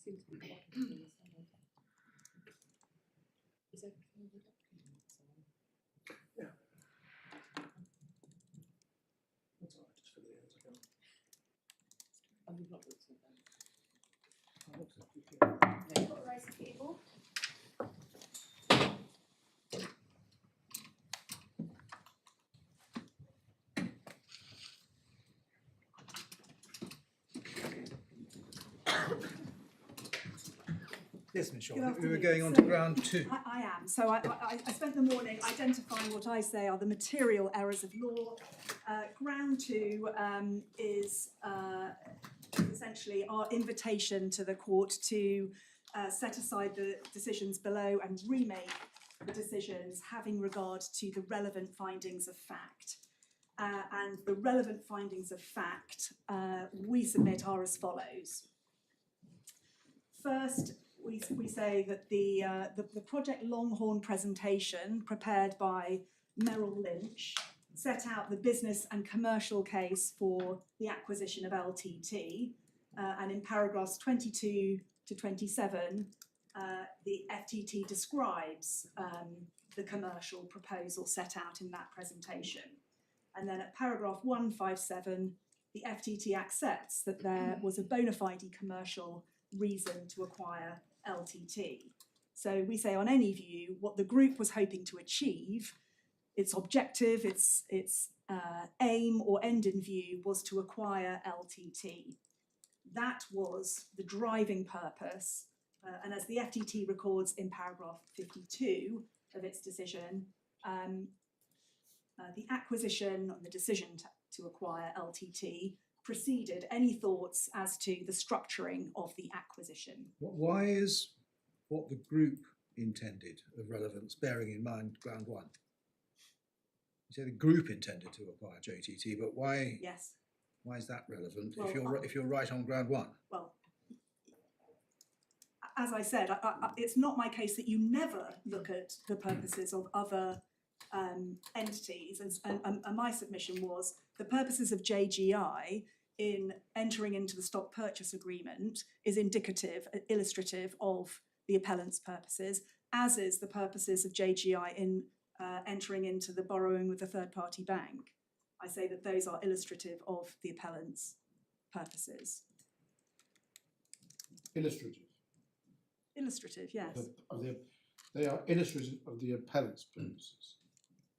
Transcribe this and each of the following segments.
seem to be quite a few things. Is everything in the documents? Yeah. That's all right, just fill it in as I go. Oh, you've not looked at them. I looked at it. No. Got a rice table. Yes, Ms. Shaw, Good I think we were afternoon. going on So to ground two. I am. So I spent the morning identifying what I say are the material errors of law. Ground two is essentially our invitation to the court to set aside the decisions below and remake the decisions having regard to the relevant findings of fact. And the relevant findings of fact we submit are as follows. First, we say that the Project Longhorn presentation prepared by Merrill Lynch set out the business and commercial case for the acquisition of LTT, and in paragraphs 22 to 27, the FTT describes the commercial proposal set out in that presentation. And then at paragraph 157, the FTT accepts that there was a bona fide commercial reason to acquire LTT. So we say on any view, what the group was hoping to achieve, its objective, its aim or end in view was to acquire LTT. That was the driving purpose, and as the FTT records in paragraph 52 of its decision, the acquisition and the decision to acquire LTT preceded any thoughts as to the structuring of the acquisition. Why is what the group intended of relevance, bearing in mind ground one? You say the group intended to acquire JTT, but why? Yes. Why is that relevant Well, if you're right on ground one? Well, as I said, it's not my case that you never look at the purposes of other entities, and my submission was the purposes of JGI in entering into the stock purchase agreement is indicative, illustrative of the appellant's purposes, as is the purposes of JGI in entering into the borrowing with a third-party bank. I say that those are illustrative of the appellant's purposes. Illustrative. Illustrative, yes. They are illustrative of the appellant's purposes.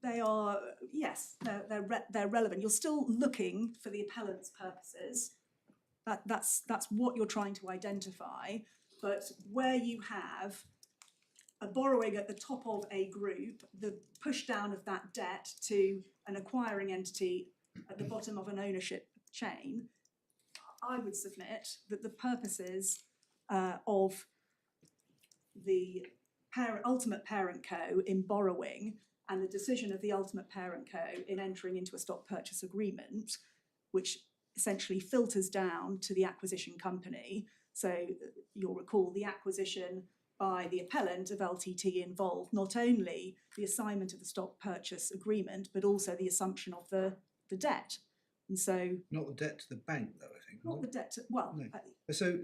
They are, yes, they're relevant. You're still looking for the appellant's purposes. That's what you're trying to identify. But where you have a borrowing at the top of a group, the push down of that debt to an acquiring entity at the bottom of an ownership chain, I would submit that the purposes of the ultimate parent co in borrowing and the decision of the ultimate parent co in entering into a stock purchase agreement, which essentially filters down to the acquisition company. So you'll recall the acquisition by the appellant of LTT involved not only the assignment of the stock purchase agreement, but also the assumption of the debt. And so... Not the debt to the bank, though, I think. Not the debt to... Well... No. So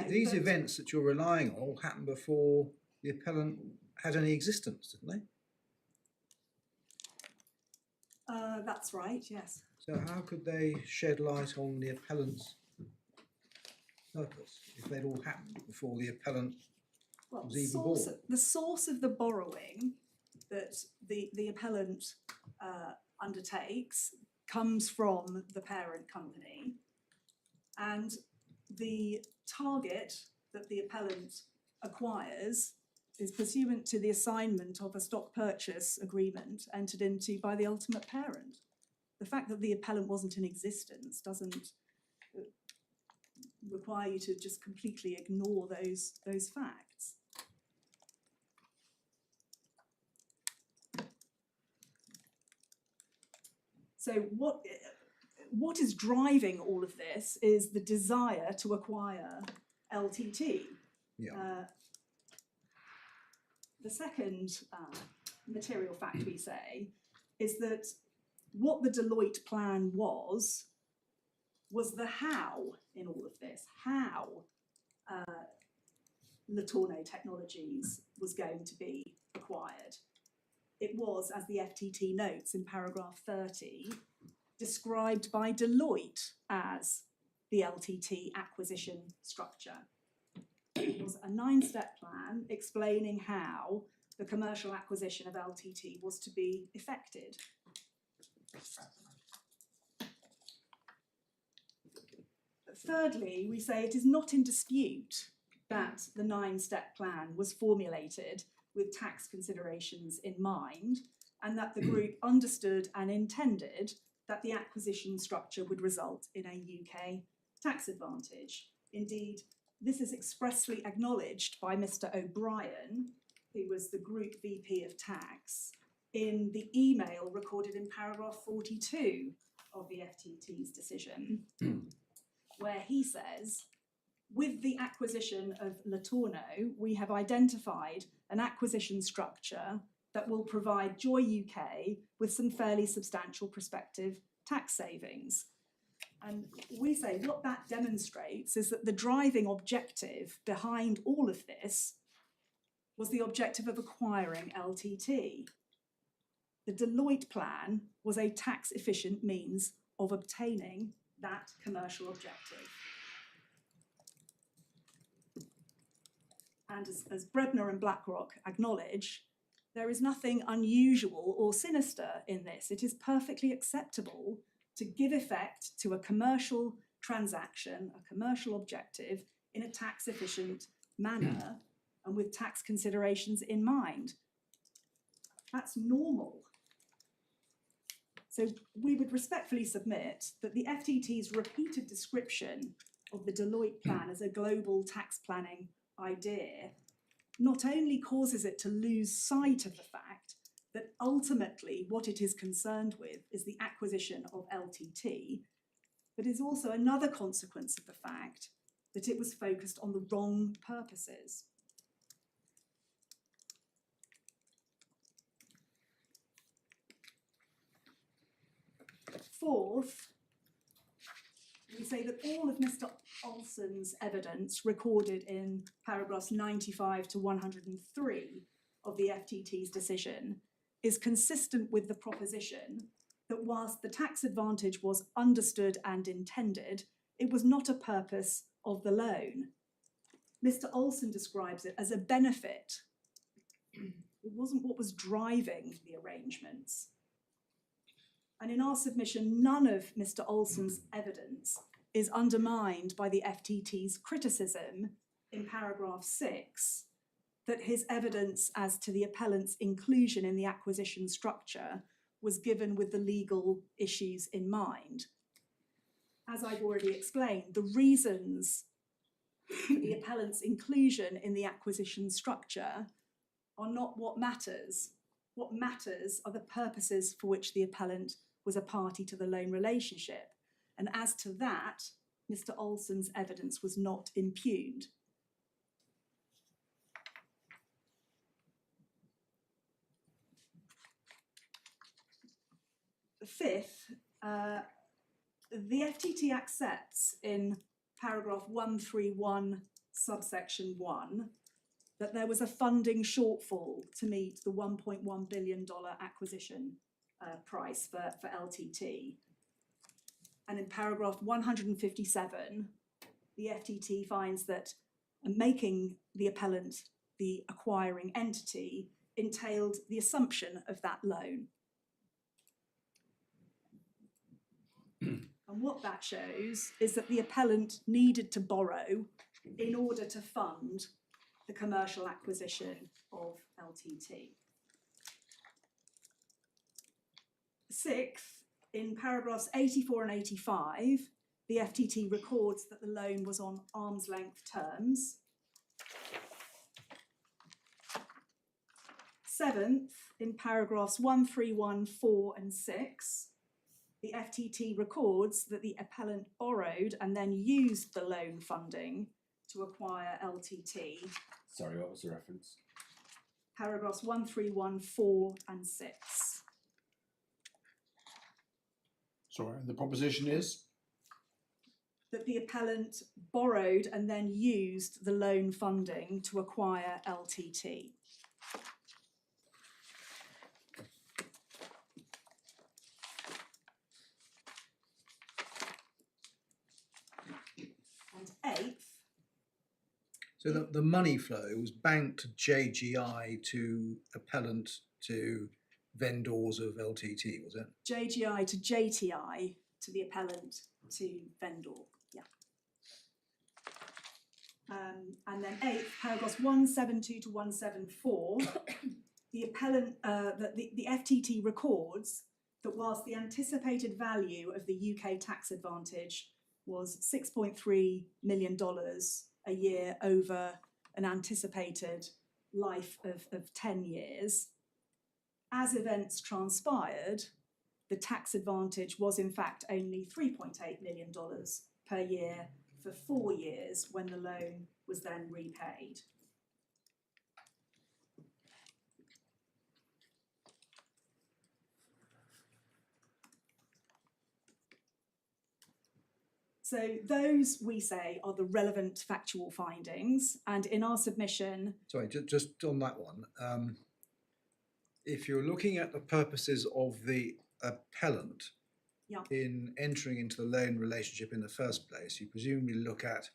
these events that you're relying on all happened before the appellant had any existence, didn't they? That's right, yes. So how could they shed light on the appellant's purpose if they'd all happened before the appellant was even born? The source of the borrowing that the appellant undertakes comes from the parent company, and the target that the appellant acquires is pursuant to the assignment of a stock purchase agreement entered into by the ultimate parent. The fact that the appellant wasn't in existence doesn't require you to just completely ignore those facts. So what is driving all of this is the desire to acquire LTT. Yeah. The second material fact we say is that what the Deloitte plan was the how in all of this. How Latorno Technologies was going to be acquired. It was, as the FTT notes in paragraph 30, described by Deloitte as the LTT acquisition structure. It was a 9-step plan explaining how the commercial acquisition of LTT was to be effected. Thirdly, we say it is not in dispute that the 9-step plan was formulated with tax considerations in mind, and that the group understood and intended that the acquisition structure would result in a UK tax advantage. Indeed, this is expressly acknowledged by Mr. O'Brien, who was the Group VP of Tax, in the email recorded in paragraph 42 of the FTT's decision, where he says, with the acquisition of Latorno, we have identified an acquisition structure that will provide Joy UK with some fairly substantial prospective tax savings. And we say what that demonstrates is that the driving objective behind all of this was the objective of acquiring LTT. The Deloitte plan was a tax efficient means of obtaining that commercial objective. And as Brebner and BlackRock acknowledge, there is nothing unusual or sinister in this. It is perfectly acceptable to give effect to a commercial transaction, a commercial objective, in a tax efficient manner and with tax considerations in mind. That's normal. So we would respectfully submit that the FTT's repeated description of the Deloitte plan as a global tax planning idea not only causes it to lose sight of the fact that ultimately what it is concerned with is the acquisition of LTT, but is also another consequence of the fact that it was focused on the wrong purposes. Fourth, we say that all of Mr. Olson's evidence recorded in paragraphs 95 to 103 of the FTT's decision is consistent with the proposition that whilst the tax advantage was understood and intended, it was not a purpose of the loan. Mr. Olson describes it as a benefit. It wasn't what was driving the arrangements. And in our submission, none of Mr. Olson's evidence is undermined by the FTT's criticism in paragraph 6 that his evidence as to the appellant's inclusion in the acquisition structure was given with the legal issues in mind. As I've already explained, the reasons for the appellant's inclusion in the acquisition structure are not what matters. What matters are the purposes for which the appellant was a party to the loan relationship. And as to that, Mr. Olson's evidence was not impugned. Fifth, the FTT accepts in paragraph 131, subsection 1, that there was a funding shortfall to meet the $1.1 billion acquisition price for LTT. And in paragraph 157, the FTT finds that making the appellant the acquiring entity entailed the assumption of that loan. And what that shows is that the appellant needed to borrow in order to fund the commercial acquisition of LTT. Sixth, in paragraphs 84 and 85, the FTT records that the loan was on arm's length terms. Seventh, in paragraphs 131, 4 and 6, the FTT records that the appellant borrowed and then used the loan funding to acquire LTT. Sorry, what was the reference? Paragraphs 131, 4 and 6. Sorry, and the proposition is? that the appellant borrowed and then used the loan funding to acquire LTT. And eighth, So the money flow was banked JGI to appellant to vendors of LTT, was it? JGI to JTI to the appellant to vendor, yeah. And then eighth, paragraphs 172 to 174, the appellant, the FTT records that whilst the anticipated value of the UK tax advantage was $6.3 million a year over an anticipated life of 10 years, as events transpired, the tax advantage was in fact only $3.8 million per year for 4 years when the loan was then repaid. So those, we say, are the relevant factual findings, and in our submission... Sorry, just on that one, if you're looking at the purposes of the appellant Yeah. in entering into the loan relationship in the first place, you presumably look at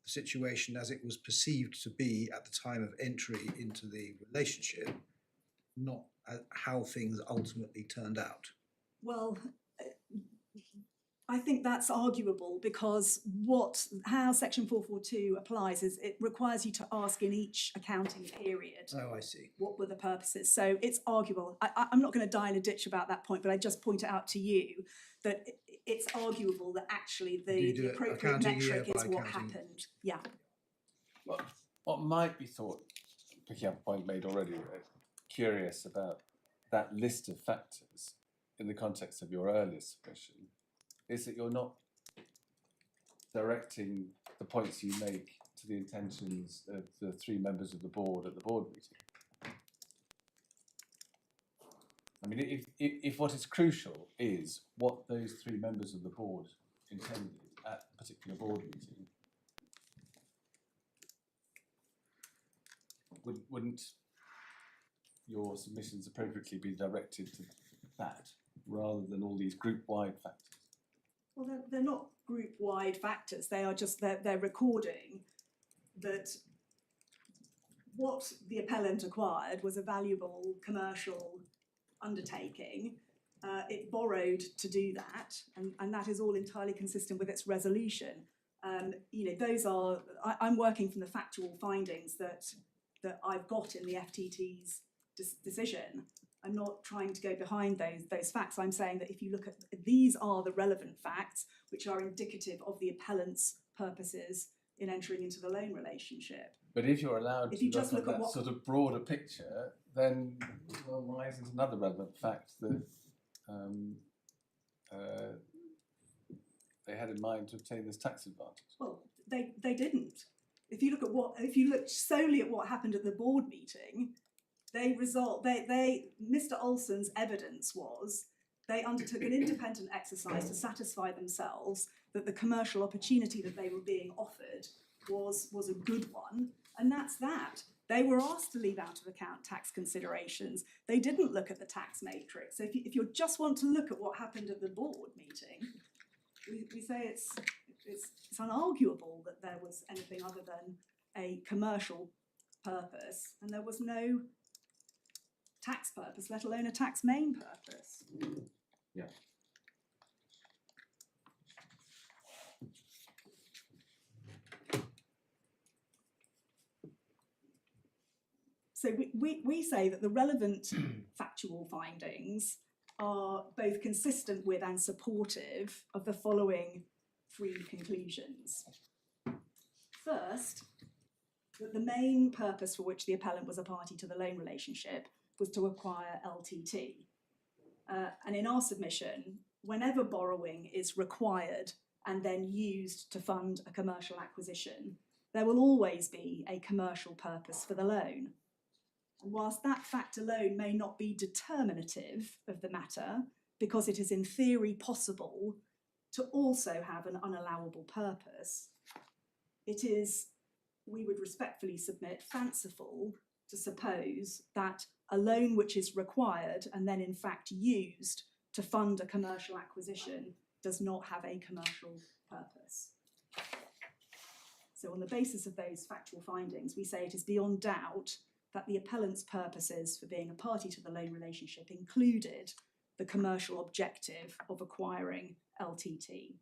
the situation as it was perceived to be at the time of entry into the relationship, not how things ultimately turned out. Well, I think that's arguable because how Section 442 applies is it requires you to ask in each accounting period Oh, I see. what were the purposes. So it's arguable. I'm not going to die in a ditch about that point, but I just point it out to you that it's arguable that actually the appropriate accounting year metric is by what accounting? happened. Yeah. What might be thought, picking up a point made already, curious about that list of factors in the context of your earlier submission, is that you're not directing the points you make to the intentions of the 3 members of the board at the board meeting. I mean, if what is crucial is what those 3 members of the board intended at a particular board meeting, wouldn't your submissions appropriately be directed to that rather than all these group-wide factors? Well, they're not group-wide factors. They are just, they're recording that what the appellant acquired was a valuable commercial undertaking. It borrowed to do that, and that is all entirely consistent with its resolution. You know, those are, I'm working from the factual findings that I've got in the FTT's decision. I'm not trying to go behind those facts. I'm saying that if you look at, these are the relevant facts which are indicative of the appellant's purposes in entering into the loan relationship. But if you're allowed If you to just look look at at that sort of broader picture, then well, why isn't another relevant fact that they had in mind to obtain this tax advantage? Well, they didn't. If you look solely at what happened at the board meeting, Mr. Olson's evidence was they undertook an independent exercise to satisfy themselves that the commercial opportunity that they were being offered was a good one, and that's that. They were asked to leave out of account tax considerations. They didn't look at the tax matrix. So if you just want to look at what happened at the board meeting, we say it's unarguable that there was anything other than a commercial purpose, and there was no tax purpose, let alone a tax main purpose. Yeah. So we say that the relevant factual findings are both consistent with and supportive of the following 3 conclusions. First, that the main purpose for which the appellant was a party to the loan relationship was to acquire LTT. And in our submission, whenever borrowing is required and then used to fund a commercial acquisition, there will always be a commercial purpose for the loan. And whilst that fact alone may not be determinative of the matter, because it is in theory possible to also have an unallowable purpose, it is, we would respectfully submit, fanciful to suppose that a loan which is required and then in fact used to fund a commercial acquisition does not have a commercial purpose. So on the basis of those factual findings, we say it is beyond doubt that the appellant's purposes for being a party to the loan relationship included the commercial objective of acquiring LTT.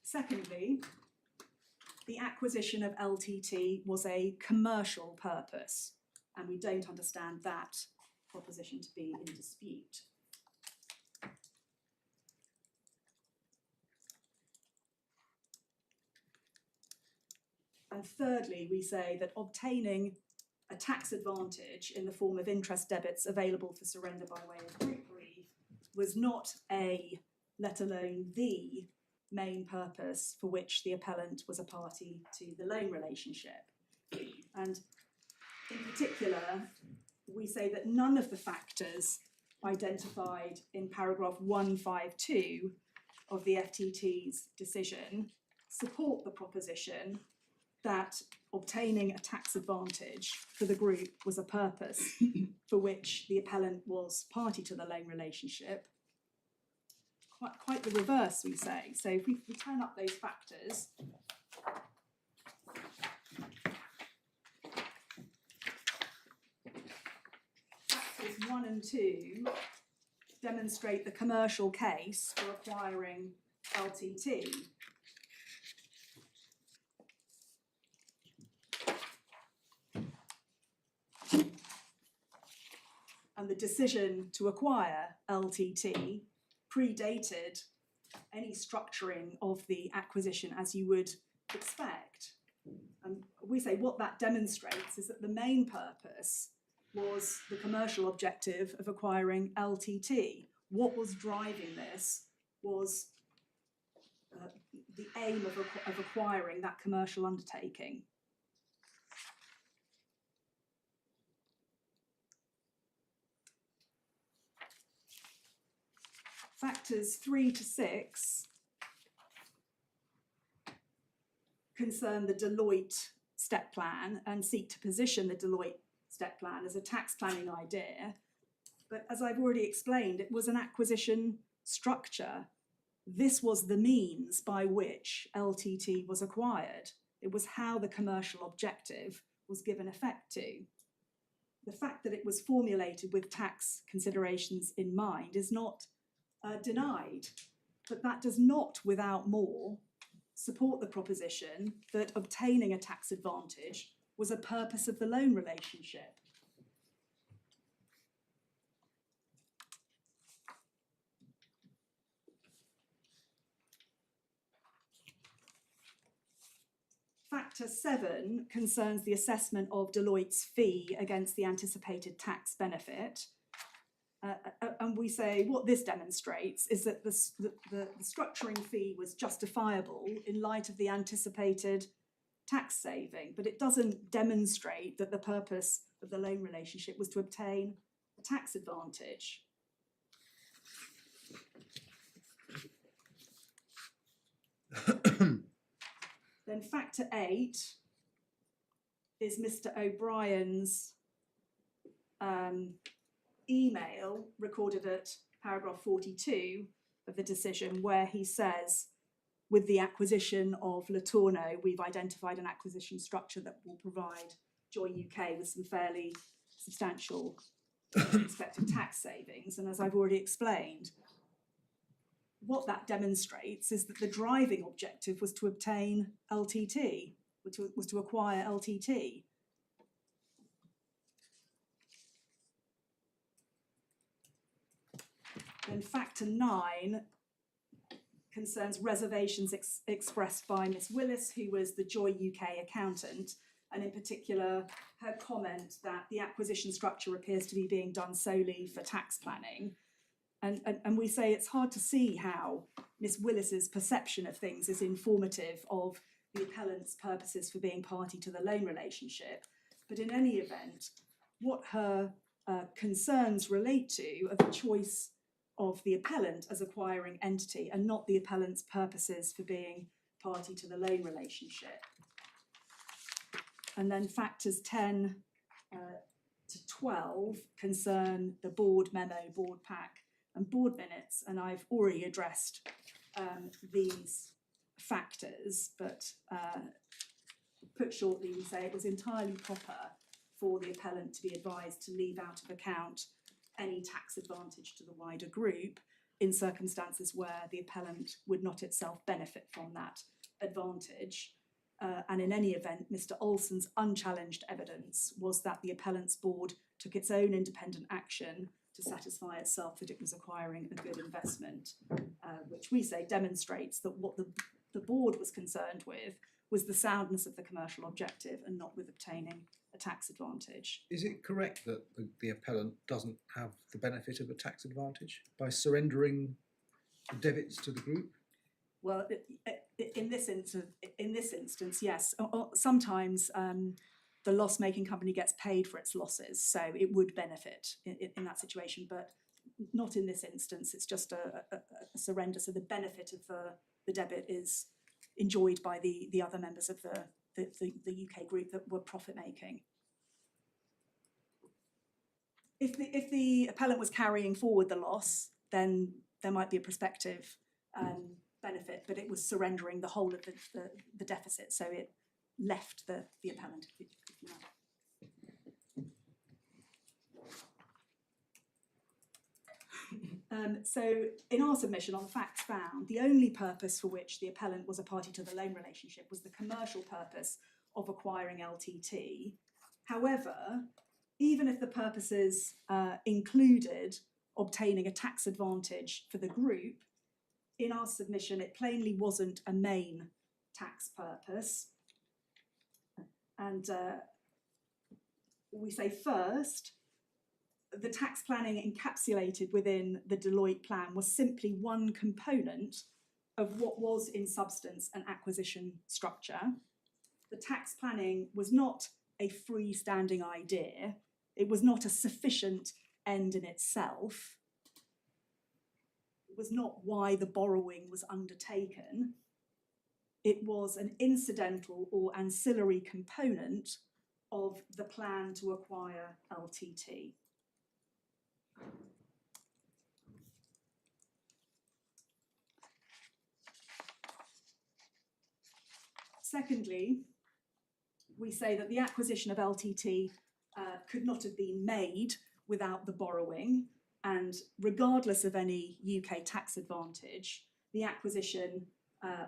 Secondly, the acquisition of LTT was a commercial purpose, and we don't understand that proposition to be in dispute. And thirdly, we say that obtaining a tax advantage in the form of interest debits available for surrender by way of group relief was not a, let alone the, main purpose for which the appellant was a party to the loan relationship. And in particular, we say that none of the factors identified in paragraph 152 of the FTT's decision support the proposition that obtaining a tax advantage for the group was a purpose for which the appellant was party to the loan relationship. Quite the reverse, we say. So if we turn up those factors, factors 1 and 2 demonstrate the commercial case for acquiring LTT. And the decision to acquire LTT predated any structuring of the acquisition as you would expect. And we say what that demonstrates is that the main purpose was the commercial objective of acquiring LTT. What was driving this was the aim of acquiring that commercial undertaking. Factors 3 to 6 concern the Deloitte step plan and seek to position the Deloitte step plan as a tax planning idea. But as I've already explained, it was an acquisition structure. This was the means by which LTT was acquired. It was how the commercial objective was given effect to. The fact that it was formulated with tax considerations in mind is not denied, but that does not, without more, support the proposition that obtaining a tax advantage was a purpose of the loan relationship. Factor 7 concerns the assessment of Deloitte's fee against the anticipated tax benefit. And we say what this demonstrates is that the structuring fee was justifiable in light of the anticipated tax saving, but it doesn't demonstrate that the purpose of the loan relationship was to obtain a tax advantage. Then factor 8 is Mr. O'Brien's email recorded at paragraph 42 of the decision, where he says, with the acquisition of Latorno, we've identified an acquisition structure that will provide Joy UK with some fairly substantial expected tax savings. And as I've already explained, what that demonstrates is that the driving objective was to obtain LTT, was to acquire LTT. Then factor 9 concerns reservations expressed by Miss Willis, who was the Joy UK accountant, and in particular her comment that the acquisition structure appears to be being done solely for tax planning. And we say it's hard to see how Miss Willis's perception of things is informative of the appellant's purposes for being party to the loan relationship. But in any event, what her concerns relate to are the choice of the appellant as acquiring entity and not the appellant's purposes for being party to the loan relationship. And then factors 10 to 12 concern the board memo, board pack and board minutes, and I've already addressed these factors, but put shortly, we say it was entirely proper for the appellant to be advised to leave out of account any tax advantage to the wider group in circumstances where the appellant would not itself benefit from that advantage. And in any event, Mr. Olson's unchallenged evidence was that the appellant's board took its own independent action to satisfy itself that it was acquiring a good investment, which we say demonstrates that what the board was concerned with was the soundness of the commercial objective and not with obtaining a tax advantage. Is it correct that the appellant doesn't have the benefit of a tax advantage by surrendering the debits to the group? Well, in this instance, yes. Sometimes the loss-making company gets paid for its losses, so it would benefit in that situation, but not in this instance. It's just a surrender, so the benefit of the debit is enjoyed by the other members of the UK group that were profit-making. If the appellant was carrying forward the loss, then there might be a prospective benefit, but it was surrendering the whole of the deficit, so it left the appellant, if you like. So in our submission on the facts found, the only purpose for which the appellant was a party to the loan relationship was the commercial purpose of acquiring LTT. However, even if the purposes included obtaining a tax advantage for the group, in our submission it plainly wasn't a main tax purpose. And we say first, the tax planning encapsulated within the Deloitte plan was simply one component of what was in substance an acquisition structure. The tax planning was not a freestanding idea. It was not a sufficient end in itself. It was not why the borrowing was undertaken. It was an incidental or ancillary component of the plan to acquire LTT. Secondly, we say that the acquisition of LTT could not have been made without the borrowing, and regardless of any UK tax advantage, the acquisition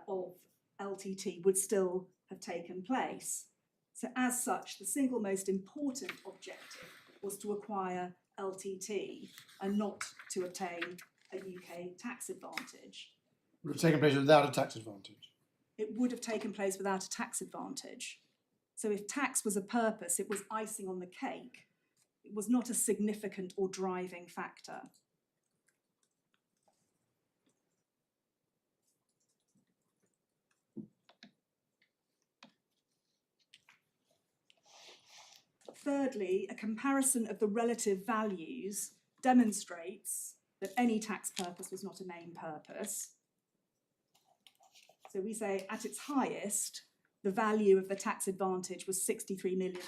of LTT would still have taken place. So as such, the single most important objective was to acquire LTT and not to obtain a UK tax advantage. Would have taken place without a tax advantage. It would have taken place without a tax advantage. So if tax was a purpose, it was icing on the cake. It was not a significant or driving factor. Thirdly, a comparison of the relative values demonstrates that any tax purpose was not a main purpose. So we say at its highest, the value of the tax advantage was $63 million,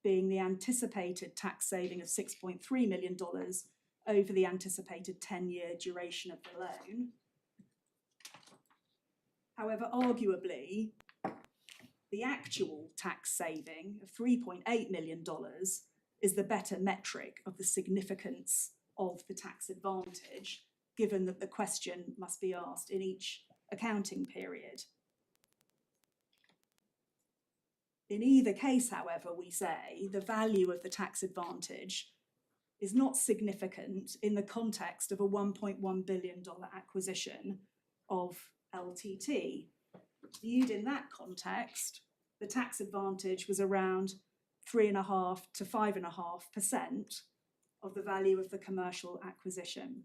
being the anticipated tax saving of $6.3 million over the anticipated 10-year duration of the loan. However, arguably, the actual tax saving of $3.8 million is the better metric of the significance of the tax advantage, given that the question must be asked in each accounting period. In either case, however, we say the value of the tax advantage is not significant in the context of a $1.1 billion acquisition of LTT. Viewed in that context, the tax advantage was around 3.5% to 5.5% of the value of the commercial acquisition.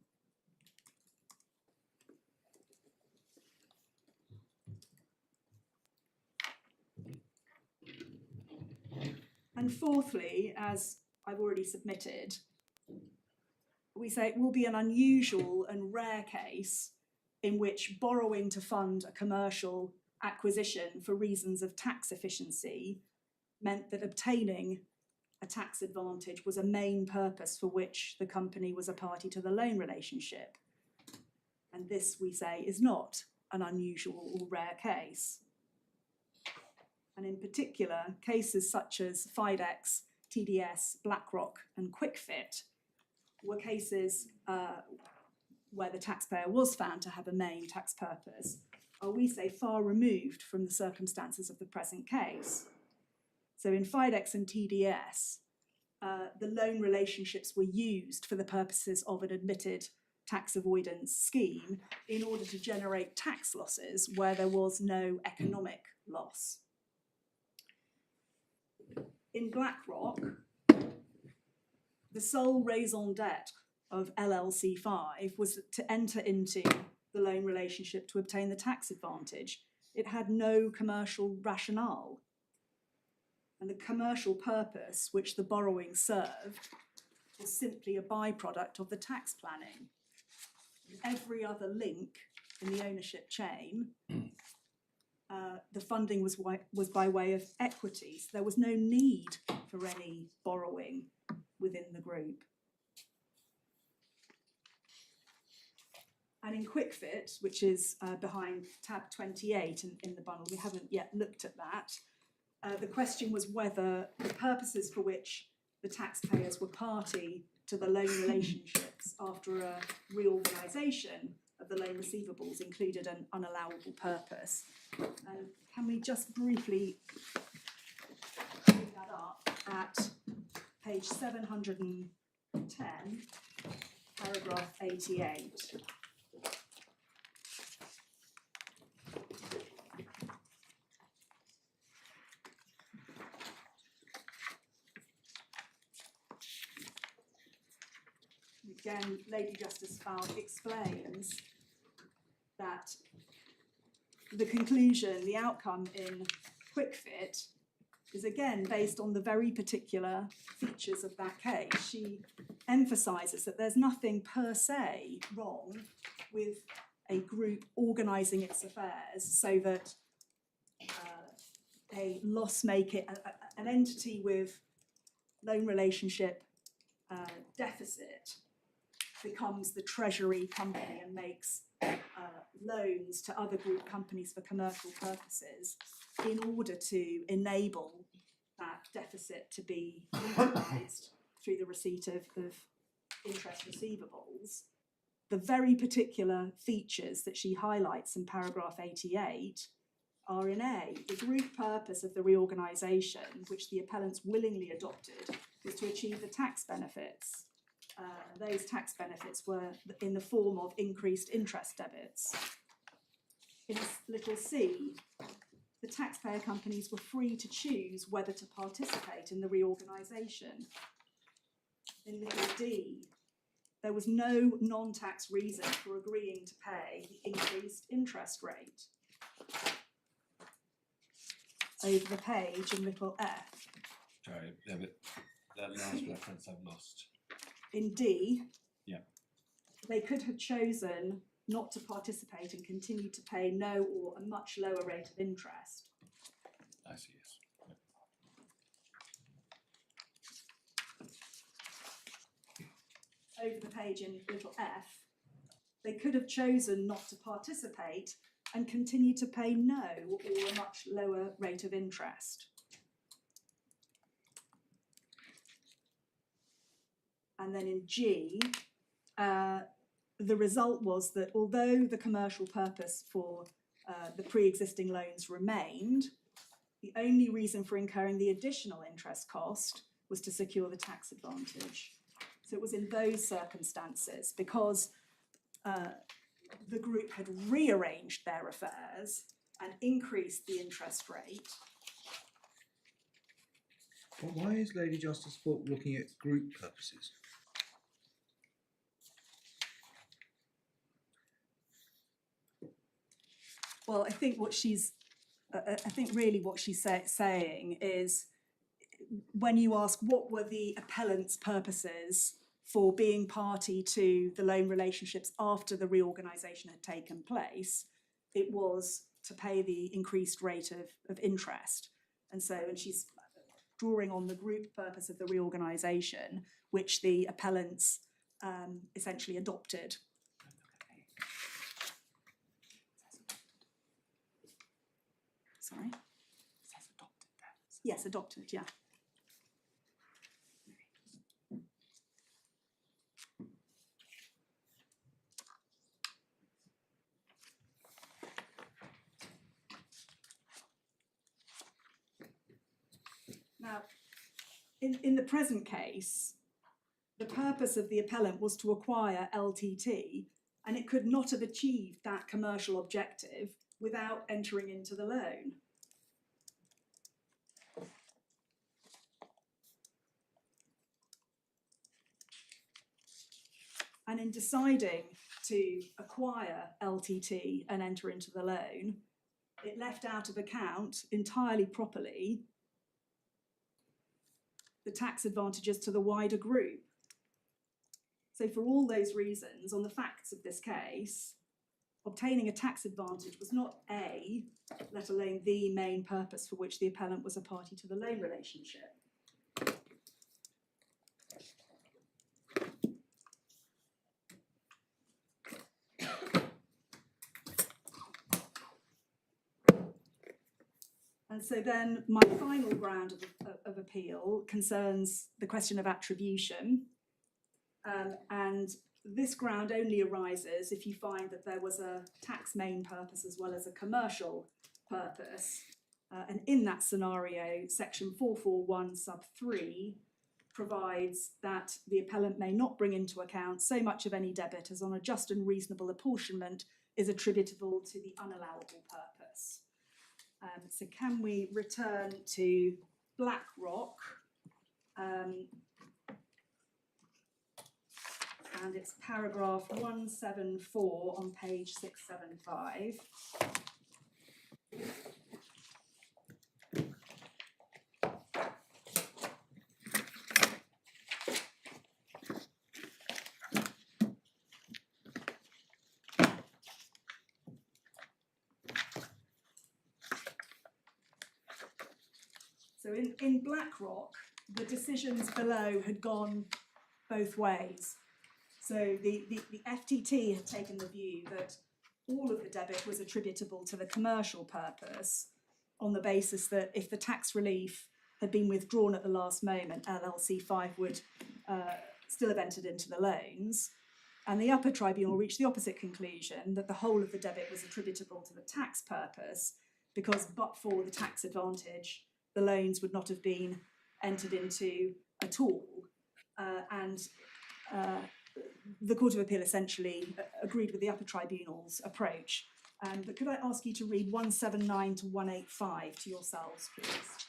And fourthly, as I've already submitted, we say it will be an unusual and rare case in which borrowing to fund a commercial acquisition for reasons of tax efficiency meant that obtaining a tax advantage was a main purpose for which the company was a party to the loan relationship. And this, we say, is not an unusual or rare case. And in particular, cases such as Fidex, TDS, BlackRock and QuickFit were cases where the taxpayer was found to have a main tax purpose, are, we say, far removed from the circumstances of the present case. So in Fidex and TDS, the loan relationships were used for the purposes of an admitted tax avoidance scheme in order to generate tax losses where there was no economic loss. In BlackRock, the sole raison d'etre of LLC 5 was to enter into the loan relationship to obtain the tax advantage. It had no commercial rationale. And the commercial purpose which the borrowing served was simply a byproduct of the tax planning. Every other link in the ownership chain, the funding was by way of equities. There was no need for any borrowing within the group. And in QuickFit, which is behind tab 28 in the bundle, we haven't yet looked at that. The question was whether the purposes for which the taxpayers were party to the loan relationships after a reorganisation of the loan receivables included an unallowable purpose. And can we just briefly pick that up at page 710, paragraph 88. Again, Lady Justice Falk explains that the conclusion, the outcome in QuickFit is again based on the very particular features of that case. She emphasises that there's nothing per se wrong with a group organising its affairs so that a loss-making, an entity with loan relationship deficit becomes the treasury company and makes loans to other group companies for commercial purposes in order to enable that deficit to be utilised through the receipt of interest receivables. The very particular features that she highlights in paragraph 88 are in A. The group purpose of the reorganisation, which the appellants willingly adopted, was to achieve the tax benefits. Those tax benefits were in the form of increased interest debits. In little c, the taxpayer companies were free to choose whether to participate in the reorganisation. In little d, there was no non-tax reason for agreeing to pay the increased interest rate. Over the page in little f. Sorry, that last reference I've lost. In D, yeah, they could have chosen not to participate and continue to pay no or a much lower rate of interest. I see, yes. Over the page in little f, they could have chosen not to participate and continue to pay no or a much lower rate of interest. And then in G, the result was that although the commercial purpose for the pre-existing loans remained, the only reason for incurring the additional interest cost was to secure the tax advantage. So it was in those circumstances, because the group had rearranged their affairs and increased the interest rate. Well, why is Lady Justice Falk looking at group purposes? Well, I think what she's, I think really what she's saying is when you ask what were the appellant's purposes for being party to the loan relationships after the reorganisation had taken place, it was to pay the increased rate of interest. And she's drawing on the group purpose of the reorganisation, which the appellants essentially adopted. Sorry? It says adopted there. Yes, adopted, yeah. Now, in the present case, the purpose of the appellant was to acquire LTT, and it could not have achieved that commercial objective without entering into the loan. And in deciding to acquire LTT and enter into the loan, it left out of account entirely properly the tax advantages to the wider group. So for all those reasons, on the facts of this case, obtaining a tax advantage was not a, let alone the main purpose for which the appellant was a party to the loan relationship. And so then my final ground of appeal concerns the question of attribution. And this ground only arises if you find that there was a tax main purpose as well as a commercial purpose. And in that scenario, section 441 sub 3 provides that the appellant may not bring into account so much of any debit as on a just and reasonable apportionment is attributable to the unallowable purpose. So can we return to BlackRock? And it's paragraph 174 on page 675. So in BlackRock, the decisions below had gone both ways. So the FTT had taken the view that all of the debit was attributable to the commercial purpose on the basis that if the tax relief had been withdrawn at the last moment, LLC 5 would still have entered into the loans. And the Upper Tribunal reached the opposite conclusion, that the whole of the debit was attributable to the tax purpose, because but for the tax advantage, the loans would not have been entered into at all. The Court of Appeal essentially agreed with the Upper Tribunal's approach. But could I ask you to read 179 to 185 to yourselves, please?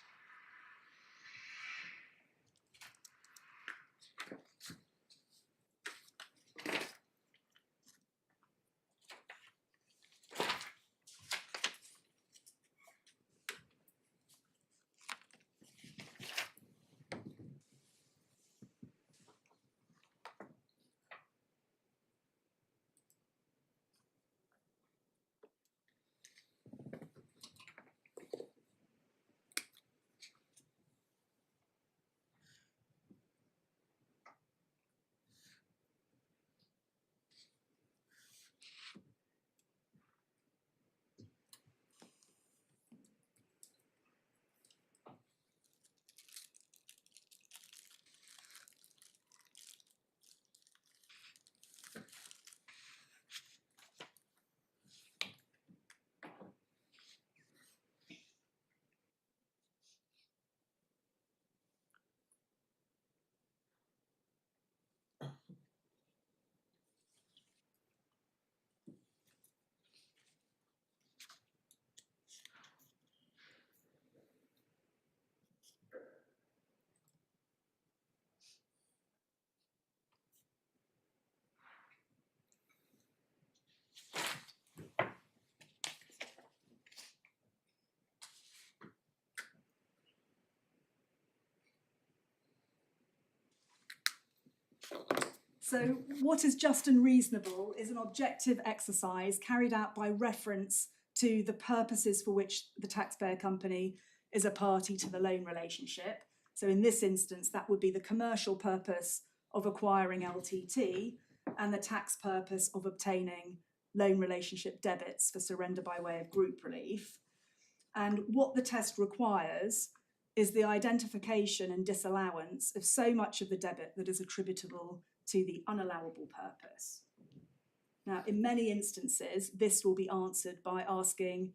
So what is just and reasonable is an objective exercise carried out by reference to the purposes for which the taxpayer company is a party to the loan relationship. So in this instance, that would be the commercial purpose of acquiring LTT and the tax purpose of obtaining loan relationship debits for surrender by way of group relief. And what the test requires is the identification and disallowance of so much of the debit that is attributable to the unallowable purpose. Now, in many instances, this will be answered by asking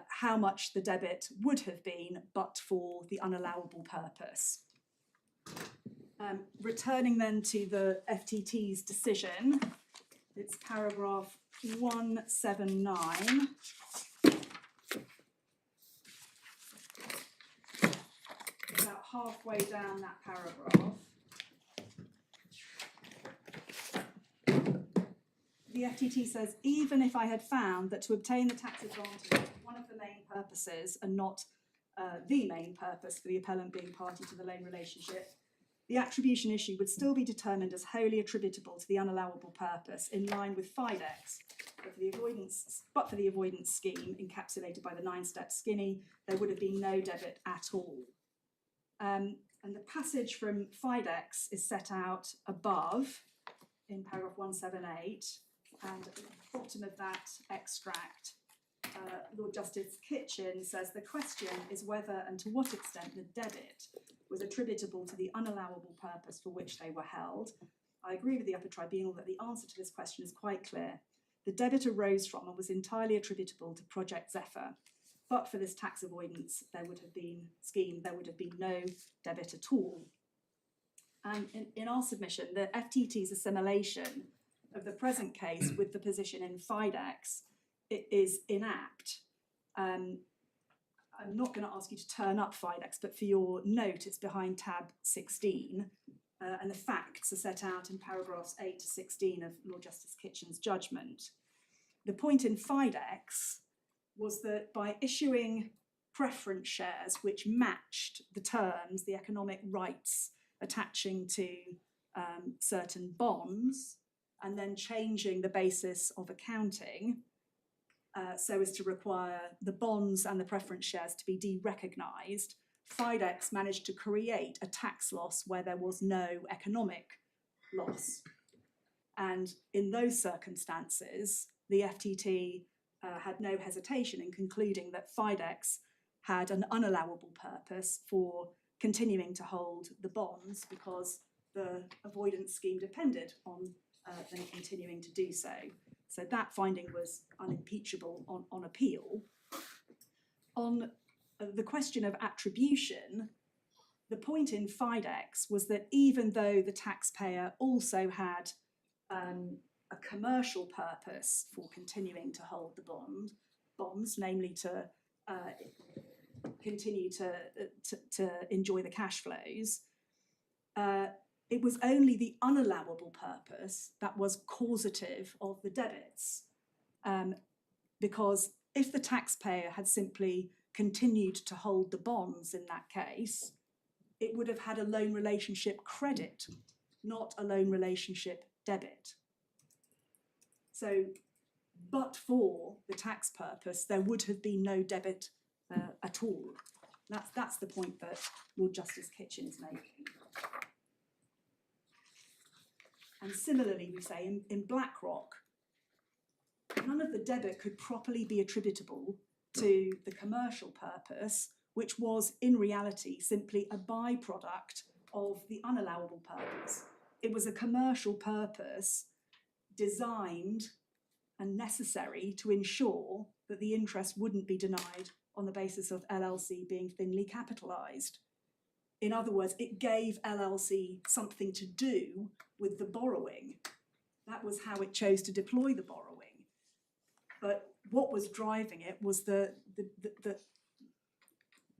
how much the debit would have been but for the unallowable purpose. Returning then to the FTT's decision, it's paragraph 179. About halfway down that paragraph. The FTT says, even if I had found that to obtain the tax advantage, one of the main purposes and not the main purpose for the appellant being party to the loan relationship, the attribution issue would still be determined as wholly attributable to the unallowable purpose in line with FIDEX. But for the avoidance scheme encapsulated by the 9-step skinny, there would have been no debit at all. And the passage from FIDEX is set out above in paragraph 178. And at the bottom of that extract, Lord Justice Kitchen says the question is whether and to what extent the debit was attributable to the unallowable purpose for which they were held. I agree with the Upper Tribunal that the answer to this question is quite clear. The debit arose from and was entirely attributable to Project Zephyr. But for this tax avoidance, there would have been no debit at all. And in our submission, the FTT's assimilation of the present case with the position in FIDEX is inapt. I'm not going to ask you to turn up FIDEX, but for your note, it's behind tab 16, and the facts are set out in paragraphs 8 to 16 of Lord Justice Kitchen's judgment. The point in FIDEX was that by issuing preference shares which matched the terms, the economic rights attaching to certain bonds, and then changing the basis of accounting so as to require the bonds and the preference shares to be de-recognised, FIDEX managed to create a tax loss where there was no economic loss. And in those circumstances, the FTT had no hesitation in concluding that FIDEX had an unallowable purpose for continuing to hold the bonds because the avoidance scheme depended on them continuing to do so. So that finding was unimpeachable on appeal. On the question of attribution, the point in FIDEX was that even though the taxpayer also had a commercial purpose for continuing to hold the bonds, namely to continue to enjoy the cash flows, it was only the unallowable purpose that was causative of the debits. Because if the taxpayer had simply continued to hold the bonds in that case, it would have had a loan relationship credit, not a loan relationship debit. So, but for the tax purpose, there would have been no debit at all. That's the point that Lord Justice Kitchen is making. And similarly, we say in BlackRock, none of the debit could properly be attributable to the commercial purpose, which was in reality simply a byproduct of the unallowable purpose. It was a commercial purpose designed and necessary to ensure that the interest wouldn't be denied on the basis of LLC being thinly capitalised. In other words, it gave LLC something to do with the borrowing. That was how it chose to deploy the borrowing. But what was driving it was the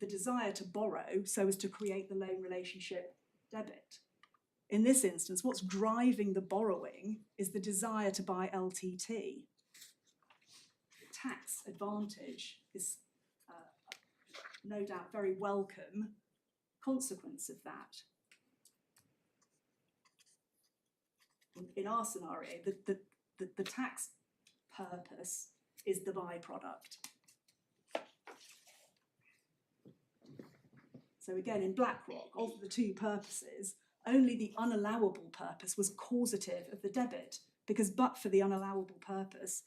desire to borrow so as to create the loan relationship debit. In this instance, what's driving the borrowing is the desire to buy LTT. Tax advantage is no doubt very welcome consequence of that. in our scenario, the tax purpose is the byproduct. So again, in BlackRock, of the two purposes, only the unallowable purpose was causative of the debit, because but for the unallowable purpose,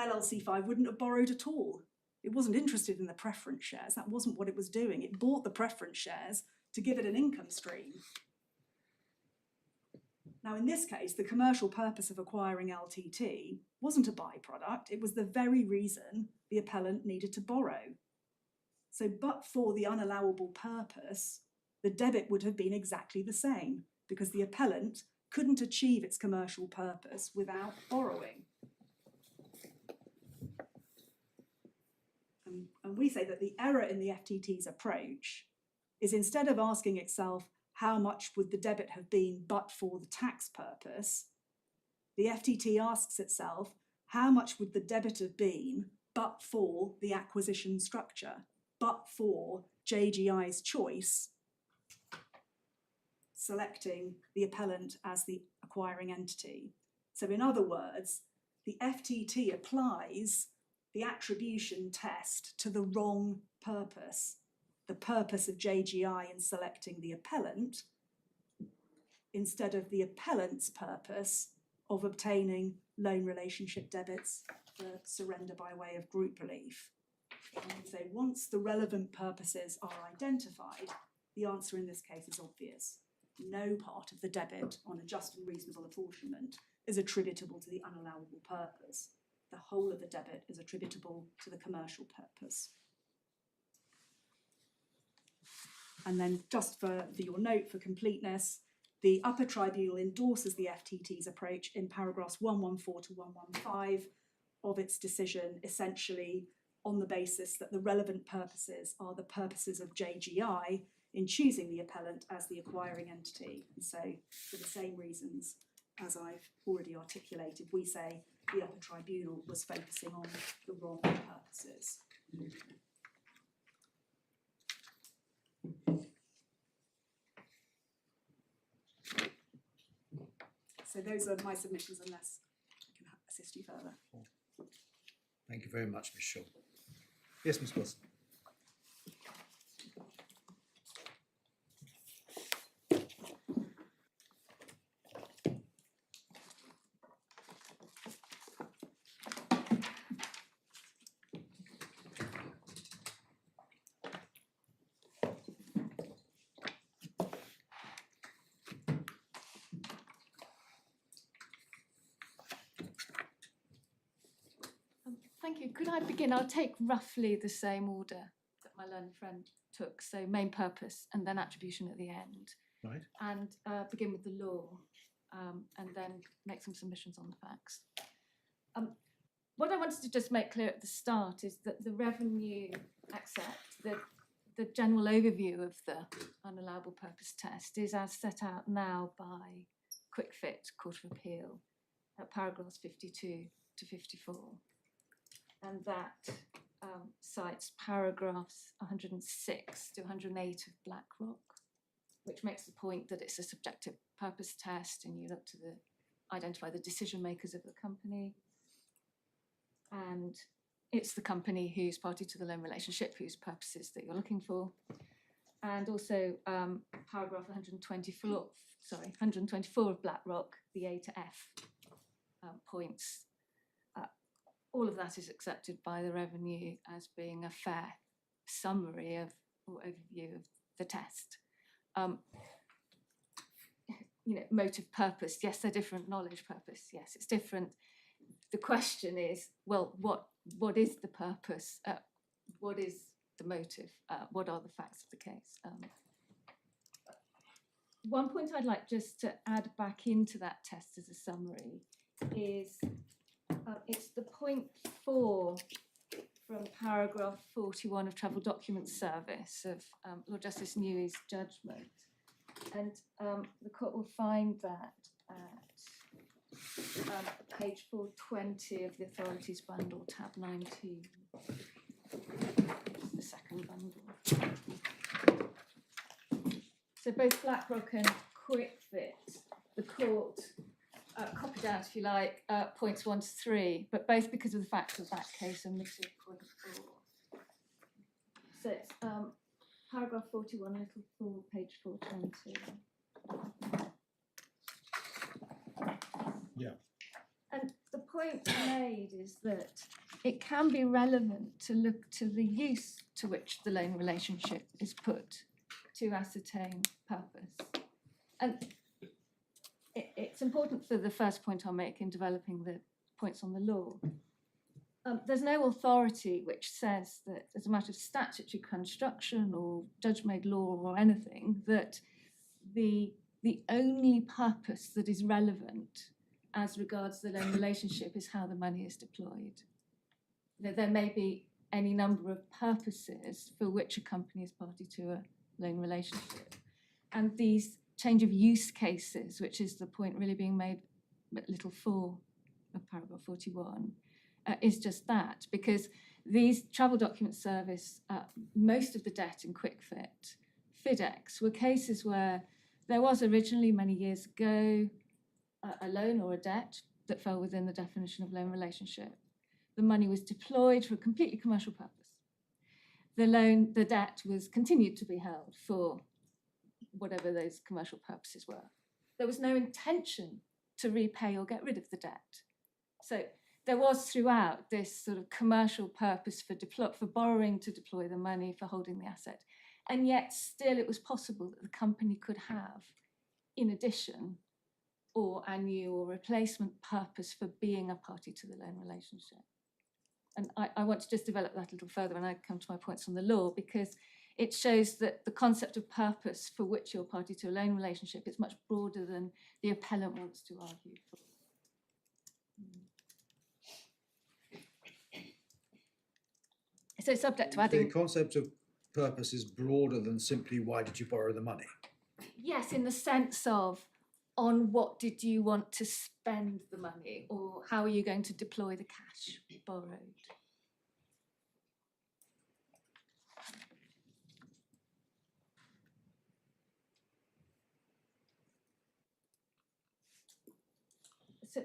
LLC5 wouldn't have borrowed at all. It wasn't interested in the preference shares. That wasn't what it was doing. It bought the preference shares to give it an income stream. Now, in this case, the commercial purpose of acquiring LTT wasn't a byproduct. It was the very reason the appellant needed to borrow. So, but for the unallowable purpose, the debit would have been exactly the same, because the appellant couldn't achieve its commercial purpose without borrowing. And we say that the error in the FTT's approach is, instead of asking itself how much would the debit have been but for the tax purpose, the FTT asks itself how much would the debit have been but for the acquisition structure, but for JGI's choice selecting the appellant as the acquiring entity. So in other words, the FTT applies the attribution test to the wrong purpose, the purpose of JGI in selecting the appellant, instead of the appellant's purpose of obtaining loan relationship debits for surrender by way of group relief. And so once the relevant purposes are identified, the answer in this case is obvious. No part of the debit on a just and reasonable apportionment is attributable to the unallowable purpose. The whole of the debit is attributable to the commercial purpose. And then just for your note, for completeness, the Upper Tribunal endorses the FTT's approach in paragraphs 114 to 115 of its decision, essentially on the basis that the relevant purposes are the purposes of JGI in choosing the appellant as the acquiring entity. And so, for the same reasons as I've already articulated, we say the Upper Tribunal was focusing on the wrong purposes. So those are my submissions, unless I can assist you further. Thank you very much, Ms. Shaw. Yes, Ms. Wilson. Thank you. Could I begin? I'll take roughly the same order that my learned friend took. So main purpose and then attribution at the end. Right. And begin with the law and then make some submissions on the facts. What I wanted to just make clear at the start is that the revenue accept, the general overview of the unallowable purpose test is as set out now by Quick Fit Court of Appeal at paragraphs 52 to 54. And that cites paragraphs 106 to 108 of BlackRock, which makes the point that it's a subjective purpose test and you look to identify the decision makers of the company. And it's the company who's party to the loan relationship, whose purposes that you're looking for. And also paragraph 124 of BlackRock, the A to F points. All of that is accepted by the revenue as being a fair summary of or overview of the test. Motive, purpose, yes, they're different. Knowledge, purpose, yes, it's different. The question is, well, what is the purpose? What is the motive? What are the facts of the case? One point I'd like just to add back into that test as a summary is it's the point 4 from paragraph 41 of Travel Document Service of Lord Justice Newey's judgment. And the court will find that at page 420 of the Authorities Bundle, tab 19, the second bundle. So both BlackRock and Quick Fit, the court copied out, if you like, points 1 to 3, but both because of the facts of that case and omitted point 4. So it's paragraph 41, little 4, page 422. Yeah. And the point made is that it can be relevant to look to the use to which the loan relationship is put to ascertain purpose. And it's important for the first point I'll make in developing the points on the law. There's no authority which says that as a matter of statutory construction or judge-made law or anything, that the only purpose that is relevant as regards the loan relationship is how the money is deployed. There may be any number of purposes for which a company is party to a loan relationship. And these change of use cases, which is the point really being made at little 4 of paragraph 41, is just that, because these travel document service, most of the debt in QuickFit, FIDEX, were cases where there was originally many years ago a loan or a debt that fell within the definition of loan relationship. The money was deployed for a completely commercial purpose. The debt was continued to be held for whatever those commercial purposes were. There was no intention to repay or get rid of the debt. So there was throughout this sort of commercial purpose for borrowing to deploy the money, for holding the asset. And yet still it was possible that the company could have, in addition, or a new or replacement purpose for being a party to the loan relationship. And I want to just develop that a little further when I come to my points on the law, because it shows that the concept of purpose for which you're party to a loan relationship is much broader than the appellant wants to argue for. So subject to The adding... concept of purpose is broader than simply why did you borrow the money? Yes, in the sense of on what did you want to spend the money, or how are you going to deploy the cash borrowed? So,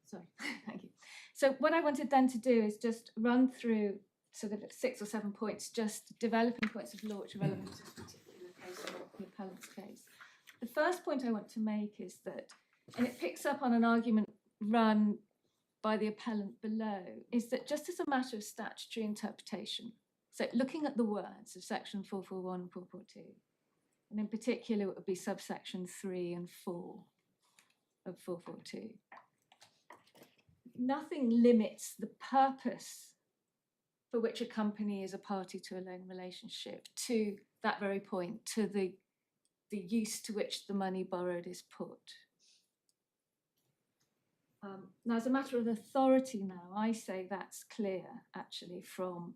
sorry, thank you. So what I wanted then to do is just run through sort of 6 or 7 points, just developing points of law which are relevant to this particular case, or the appellant's case. The first point I want to make is that, and it picks up on an argument run by the appellant below, is that just as a matter of statutory interpretation, so looking at the words of section 441 and 442, and in particular it would be subsection 3 and 4 of 442, nothing limits the purpose for which a company is a party to a loan relationship to that very point, to the use to which the money borrowed is put. Now, as a matter of authority now, I say that's clear, actually, from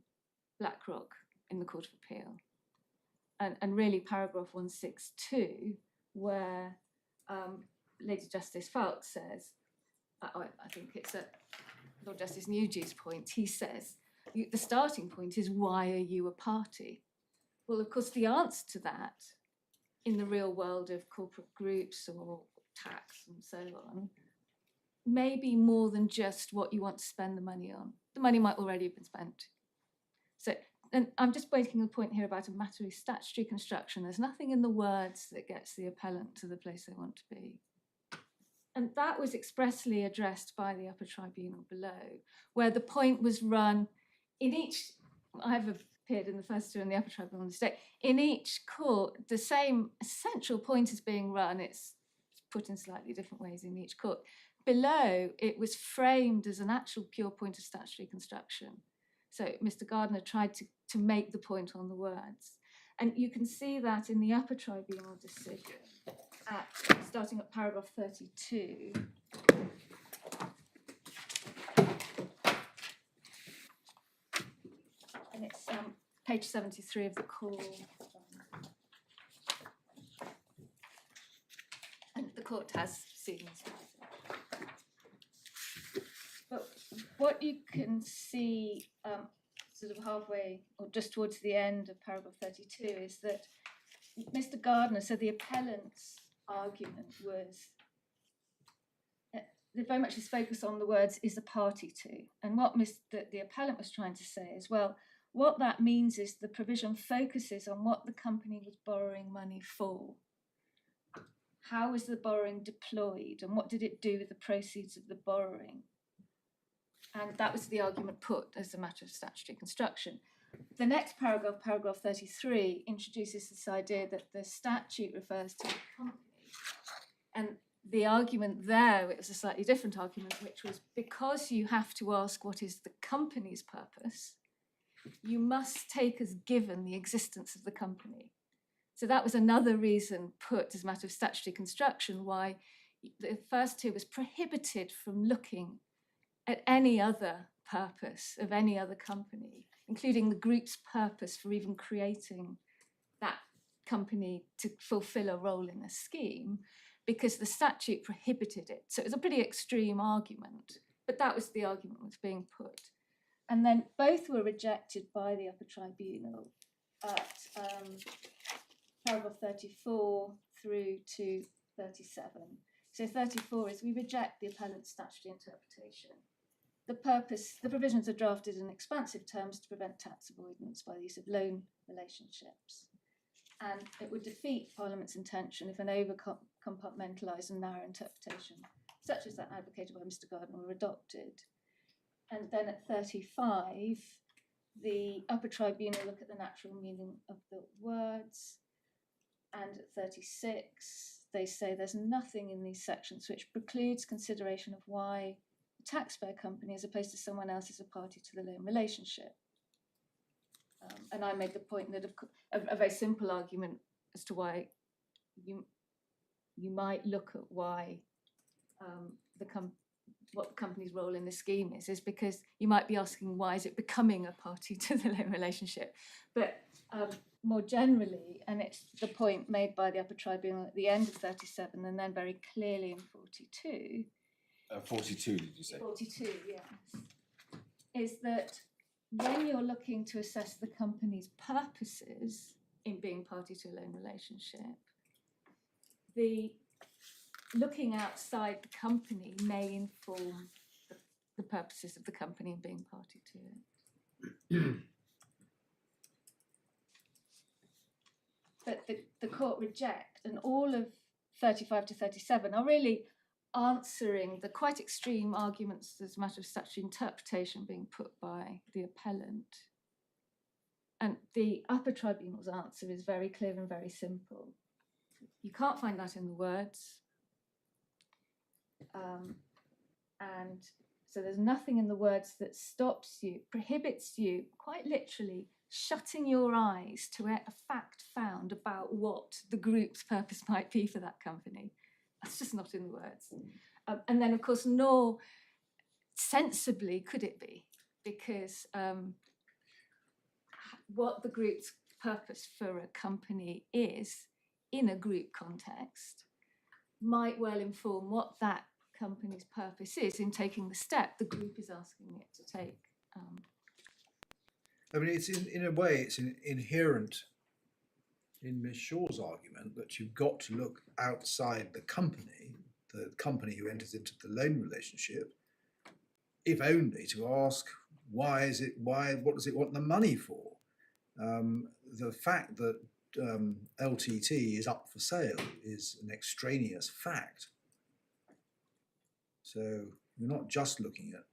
BlackRock in the Court of Appeal. And really paragraph 162, where Lady Justice Falk says, I think it's at Lord Justice Newey's point, he says, the starting point is, why are you a party? Well, of course, the answer to that in the real world of corporate groups or tax and so on may be more than just what you want to spend the money on. The money might already have been spent. So, and I'm just making a point here about a matter of statutory construction. There's nothing in the words that gets the appellant to the place they want to be. And that was expressly addressed by the Upper Tribunal below, where the point was run in each, I've appeared in the First Tier and the Upper Tribunal state, in each court, the same essential point is being run. It's put in slightly different ways in each court. Below, it was framed as an actual pure point of statutory construction. So Mr. Gardner tried to make the point on the words. And you can see that in the Upper Tribunal decision, starting at paragraph 32. And it's page 73 of the call. And the court has seen this. But what you can see sort of halfway or just towards the end of paragraph 32 is that Mr. Gardner, so the appellant's argument was very much is focused on the words "is a party to," and what the appellant was trying to say is, well, what that means is the provision focuses on what the company was borrowing money for. How was the borrowing deployed, and what did it do with the proceeds of the borrowing? And that was the argument put as a matter of statutory construction. The next paragraph, paragraph 33, introduces this idea that the statute refers to the company. And the argument there, it was a slightly different argument, which was because you have to ask what is the company's purpose, you must take as given the existence of the company. So that was another reason put as a matter of statutory construction why the first two was prohibited from looking at any other purpose of any other company, including the group's purpose for even creating that company to fulfill a role in a scheme, because the statute prohibited it. So it was a pretty extreme argument, but that was the argument that was being put. And then both were rejected by the Upper Tribunal at paragraph 34 through to 37. So 34 is we reject the appellant's statutory interpretation. The provisions are drafted in expansive terms to prevent tax avoidance by the use of loan relationships. And it would defeat Parliament's intention if an over-compartmentalised and narrow interpretation, such as that advocated by Mr. Gardner, were adopted. And then at 35, the Upper Tribunal look at the natural meaning of the words. And at 36, they say there's nothing in these sections which precludes consideration of why the taxpayer company, as opposed to someone else, is a party to the loan relationship. And I made the point that a very simple argument as to why you might look at why what the company's role in the scheme is because you might be asking why is it becoming a party to the loan relationship. But more generally, and it's the point made by the Upper Tribunal at the end of 37 and then very clearly in 42. 42, did you say? 42, yes. Is that when you're looking to assess the company's purposes in being party to a loan relationship, the looking outside the company may inform the purposes of the company in being party to it. But the court reject, and all of 35 to 37 are really answering the quite extreme arguments as a matter of statutory interpretation being put by the appellant. And the Upper Tribunal's answer is very clear and very simple. You can't find that in the words. And so there's nothing in the words that stops you, prohibits you, quite literally, shutting your eyes to a fact found about what the group's purpose might be for that company. That's just not in the words. And then, of course, nor sensibly could it be, because what the group's purpose for a company is in a group context might well inform what that company's purpose is in taking the step the group is asking it to take. I mean, it's in a way, it's inherent in Ms. Shaw's argument that you've got to look outside the company who enters into the loan relationship, if only to ask what does it want the money for? The fact that LTT is up for sale is an extraneous fact. So you're not just looking at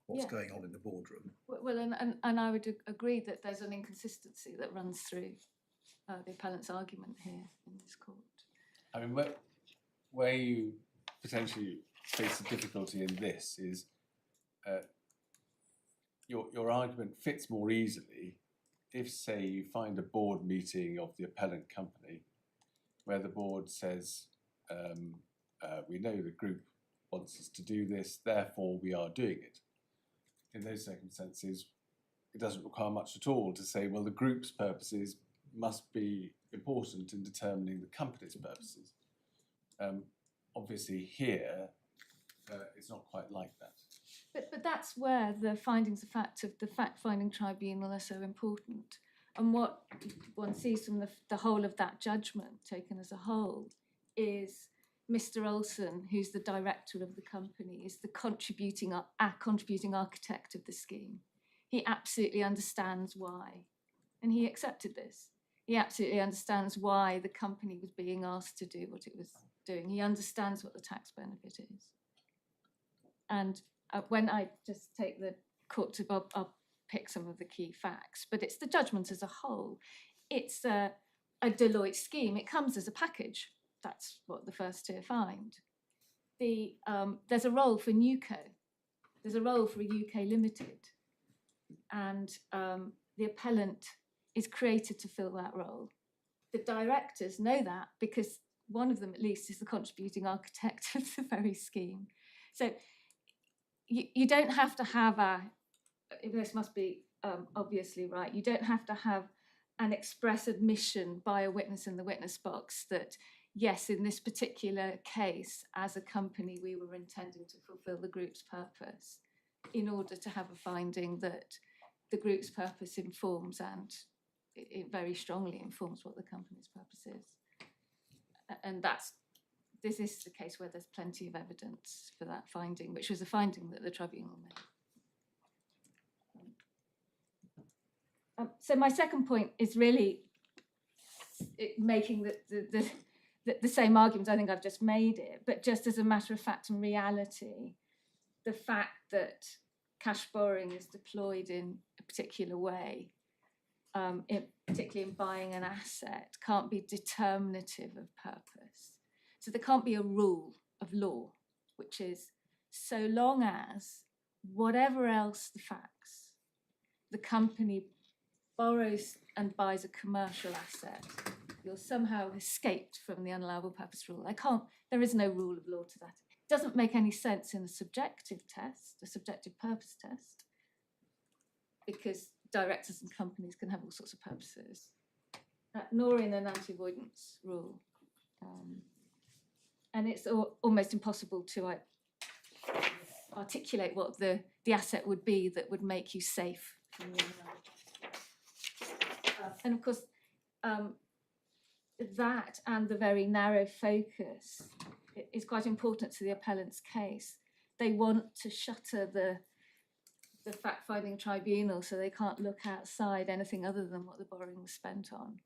what's going on in the boardroom. Well, and I would agree that there's an inconsistency that runs through the appellant's argument here in this court. I mean, where you potentially face a difficulty in this is your argument fits more easily if, say, you find a board meeting of the appellant company where the board says, we know the group wants us to do this, therefore we are doing it. In those circumstances, it doesn't require much at all to say, well, the group's purposes must be important in determining the company's purposes. Obviously here, it's not quite like that. But that's where the findings of fact of the fact-finding tribunal are so important. And what one sees from the whole of that judgment taken as a whole is Mr. Olsen, who's the director of the company, is the contributing architect of the scheme. He absolutely understands why, and he accepted this. He absolutely understands why the company was being asked to do what it was doing. He understands what the tax benefit is. And when I just take the court to Bob, I'll pick some of the key facts, but it's the judgment as a whole. It's a Deloitte scheme. It comes as a package. That's what the first tier find. There's a role for Newco. There's a role for a UK Limited. And the appellant is created to fill that role. The directors know that because one of them at least is the contributing architect of the very scheme. So you don't have to have this must be obviously right, you don't have to have an express admission by a witness in the witness box that, yes, in this particular case, as a company, we were intending to fulfill the group's purpose in order to have a finding that the group's purpose informs and it very strongly informs what the company's purpose is. And this is the case where there's plenty of evidence for that finding, which was a finding that the tribunal made. So my second point is really making the same arguments. I think I've just made it, but just as a matter of fact and reality, the fact that cash borrowing is deployed in a particular way, particularly in buying an asset, can't be determinative of purpose. So there can't be a rule of law, which is so long as whatever else the facts, the company borrows and buys a commercial asset, you're somehow escaped from the unallowable purpose rule. There is no rule of law to that. It doesn't make any sense in a subjective test, a subjective purpose test, because directors and companies can have all sorts of purposes, nor in an anti-avoidance rule. And it's almost impossible to articulate what the asset would be that would make you safe from the unallowable. And of course, that and the very narrow focus is quite important to the appellant's case. They want to shutter the fact-finding tribunal so they can't look outside anything other than what the borrowing was spent on.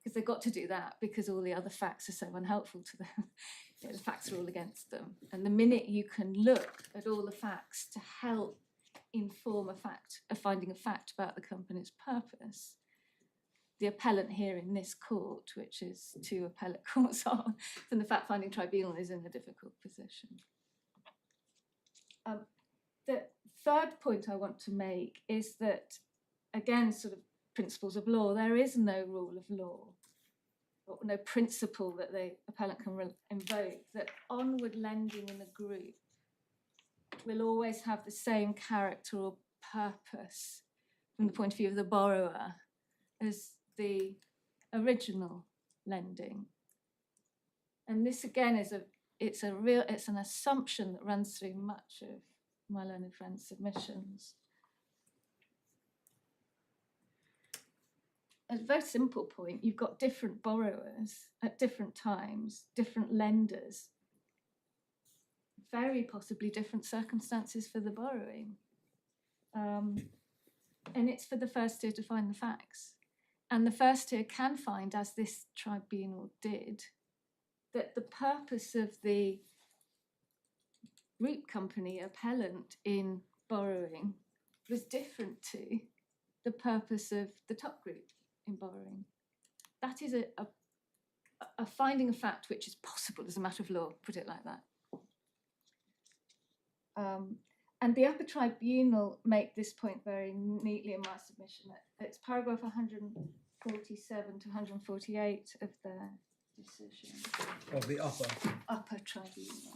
Because they've got to do that because all the other facts are so unhelpful to them. The facts are all against them. And the minute you can look at all the facts to help inform a finding of fact about the company's purpose, the appellant here in this court, which is 2 appellate courts on, from the fact-finding tribunal, is in a difficult position. The third point I want to make is that, again, sort of principles of law, there is no rule of law, or no principle that the appellant can invoke, that onward lending in a group will always have the same character or purpose from the point of view of the borrower as the original lending. And this again it's an assumption that runs through much of my learned friend's submissions. A very simple point, you've got different borrowers at different times, different lenders, very possibly different circumstances for the borrowing. And it's for the first tier to find the facts. And the first tier can find, as this tribunal did, that the purpose of the group company appellant in borrowing was different to the purpose of the top group in borrowing. That is a finding of fact which is possible as a matter of law, put it like that. And the Upper Tribunal make this point very neatly in my submission. It's paragraph 147 to 148 of their decision. Of the Upper Tribunal.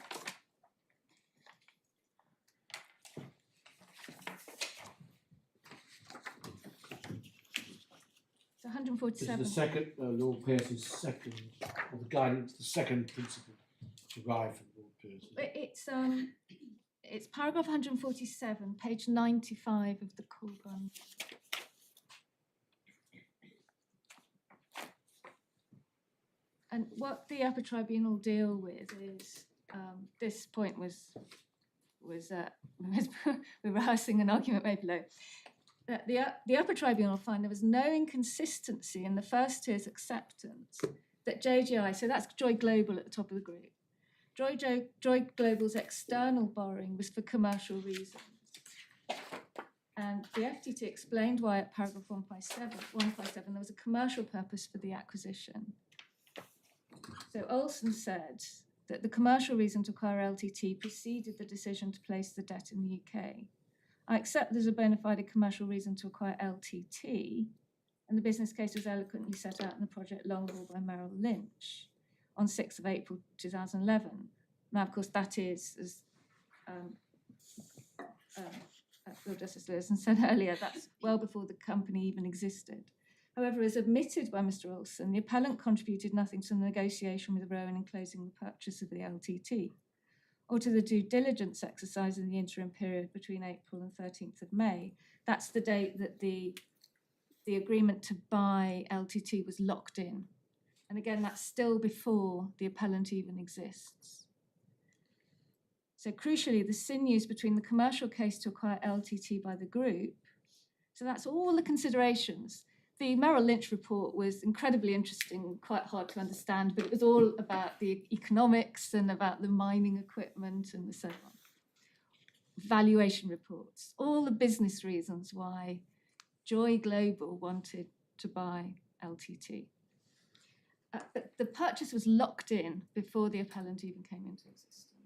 So 147. This is the second, Lord Pearce's second, or the guidance, the second principle derived from Lord Pearce. It's paragraph 147, page 95 of the Corbon. And what the Upper Tribunal deal with is, this point was we're rehearsing an argument made below. That the Upper Tribunal find there was no inconsistency in the first tier's acceptance that JGI, so that's Joy Global at the top of the group, Joy Global's external borrowing was for commercial reasons. And the FTT explained why at paragraph 157 there was a commercial purpose for the acquisition. So Olsen said that the commercial reason to acquire LTT preceded the decision to place the debt in the UK. I accept there's a bona fide commercial reason to acquire LTT, and the business case was eloquently set out in the project Long Haul by Merrill Lynch on 6th of April 2011. Now, of course, that is, as Lord Justice Lewison said earlier, that's well before the company even existed. However, as admitted by Mr. Olsen, the appellant contributed nothing to the negotiation with Rowan in closing the purchase of the LTT, or to the due diligence exercise in the interim period between April and 13th of May. That's the date that the agreement to buy LTT was locked in. And again, that's still before the appellant even exists. So crucially, the sinews between the commercial case to acquire LTT by the group, so that's all the considerations. The Merrill Lynch report was incredibly interesting, quite hard to understand, but it was all about the economics and about the mining equipment and so on. Valuation reports, all the business reasons why Joy Global wanted to buy LTT. But the purchase was locked in before the appellant even came into existence.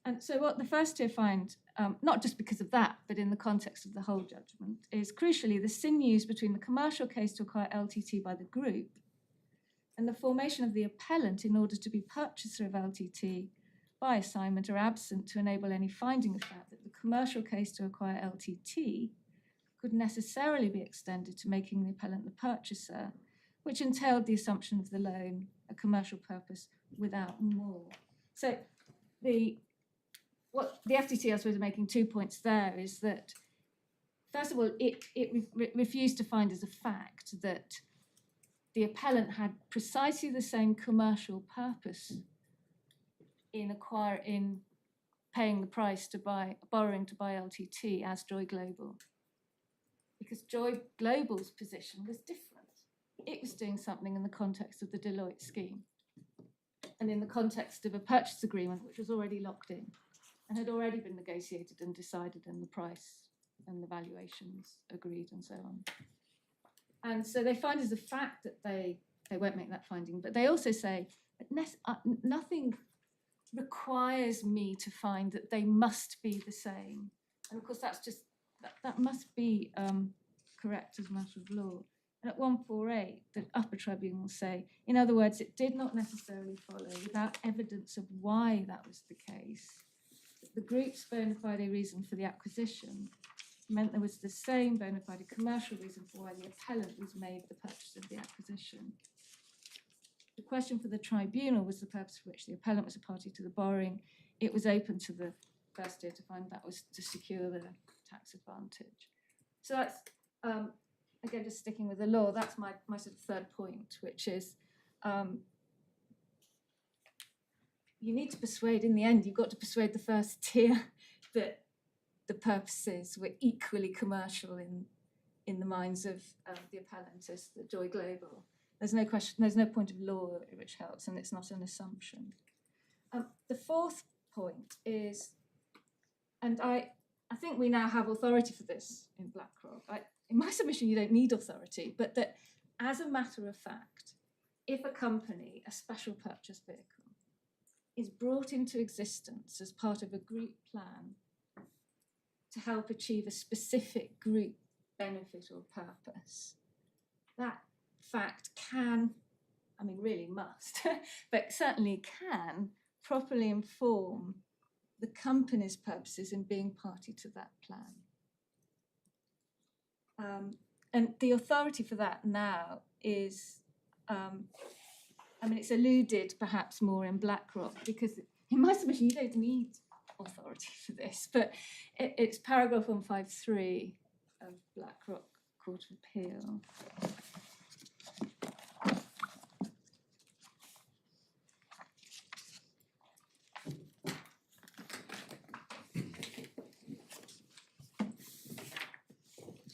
And so what the first tier find, not just because of that, but in the context of the whole judgment, is crucially the sinews between the commercial case to acquire LTT by the group and the formation of the appellant in order to be purchaser of LTT by assignment are absent to enable any finding of the fact that the commercial case to acquire LTT could necessarily be extended to making the appellant the purchaser, which entailed the assumption of the loan, a commercial purpose, without more. So what the FTT, I suppose, is making 2 points there is that, first of all, it refused to find as a fact that the appellant had precisely the same commercial purpose in paying the price borrowing to buy LTT as Joy Global. Because Joy Global's position was different. It was doing something in the context of the Deloitte scheme and in the context of a purchase agreement which was already locked in and had already been negotiated and decided, and the price and the valuations agreed and so on. And so they find as a fact that they won't make that finding, but they also say that nothing requires me to find that they must be the same. And of course, that must be correct as a matter of law. And at 148, the Upper Tribunal say, in other words, it did not necessarily follow, without evidence of why that was the case, that the group's bona fide reason for the acquisition meant there was the same bona fide commercial reason for why the appellant was made the purchaser of the acquisition. The question for the tribunal was the purpose for which the appellant was a party to the borrowing. It was open to the first tier to find that was to secure the tax advantage. So that's, again, just sticking with the law, that's my sort of third point, which is you need to persuade, in the end, you've got to persuade the first tier that the purposes were equally commercial in the minds of the appellant as the Joy Global. There's no question, there's no point of law which helps, and it's not an assumption. The fourth point is, and I think we now have authority for this in BlackRock. In my submission, you don't need authority, but that as a matter of fact, if a company, a special purchase vehicle, is brought into existence as part of a group plan to help achieve a specific group benefit or purpose, that fact can, I mean really must, but certainly can properly inform the company's purposes in being party to that plan. And the authority for that now is, I mean, it's alluded perhaps more in BlackRock, because in my submission, you don't need authority for this, but it's paragraph 153 of BlackRock Court of Appeal.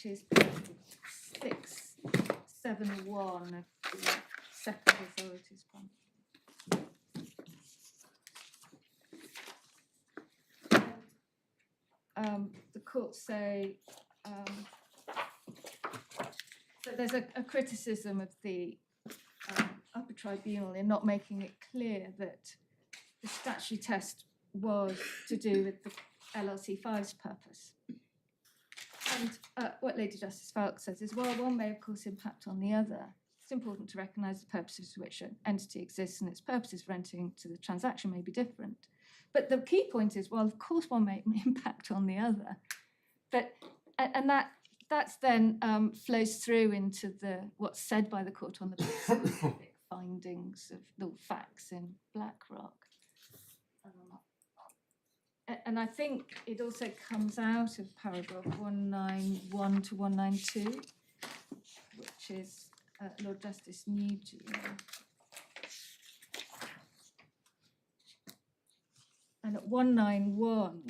which is 671 of the second authorities grant. The courts say that there's a criticism of the Upper Tribunal in not making it clear that the statutory test was to do with the LLC5's purpose. And what Lady Justice Falk says is, well, one may of course impact on the other. It's important to recognise the purposes for which an entity exists and its purposes for entering into the transaction may be different. But the key point is, well, of course one may impact on the other. But, and that's then flows through into what's said by the court on the specific findings of the facts in BlackRock. And I think it also comes out of paragraph 191 to 192, which is Lord Justice Newey. And at 191,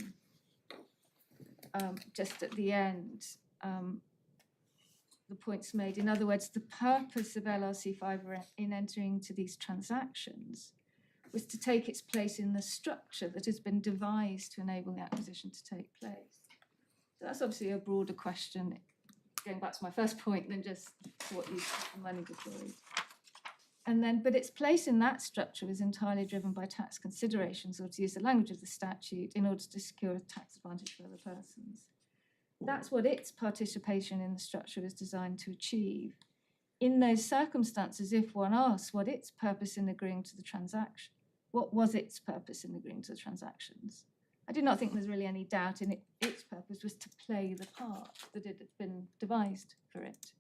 just at the end, the point's made. In other words, the purpose of LLC5 in entering into these transactions was to take its place in the structure that has been devised to enable the acquisition to take place. So that's obviously a broader question, going back to my first point, than just what use the money deployed. And then, but its place in that structure was entirely driven by tax considerations, or to use the language of the statute, in order to secure a tax advantage for other persons. That's what its participation in the structure was designed to achieve. In those circumstances, if one asks what its purpose in agreeing to the transaction, what was its purpose in agreeing to the transactions? I do not think there's really any doubt in it. Its purpose was to play the part that it had been devised for it.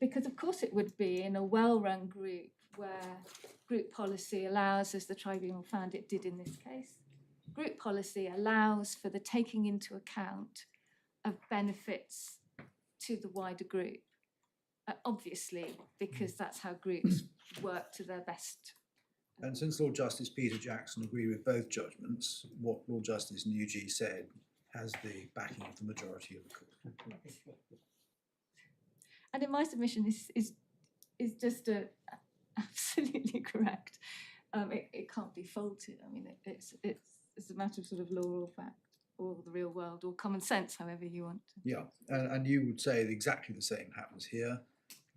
Because of course it would be in a well-run group where group policy allows, as the tribunal found it did in this case, group policy allows for the taking into account of benefits to the wider group. Obviously, because that's how groups work to their best. And since Lord Justice Peter Jackson agreed with both judgments, what Lord Justice Newey said has the backing of the majority of the court. And in my submission is just absolutely correct. It can't be faulted. I mean, it's a matter of sort of law or fact, or the real world, or common sense, however you want. Yeah, and you would say exactly the same happens here,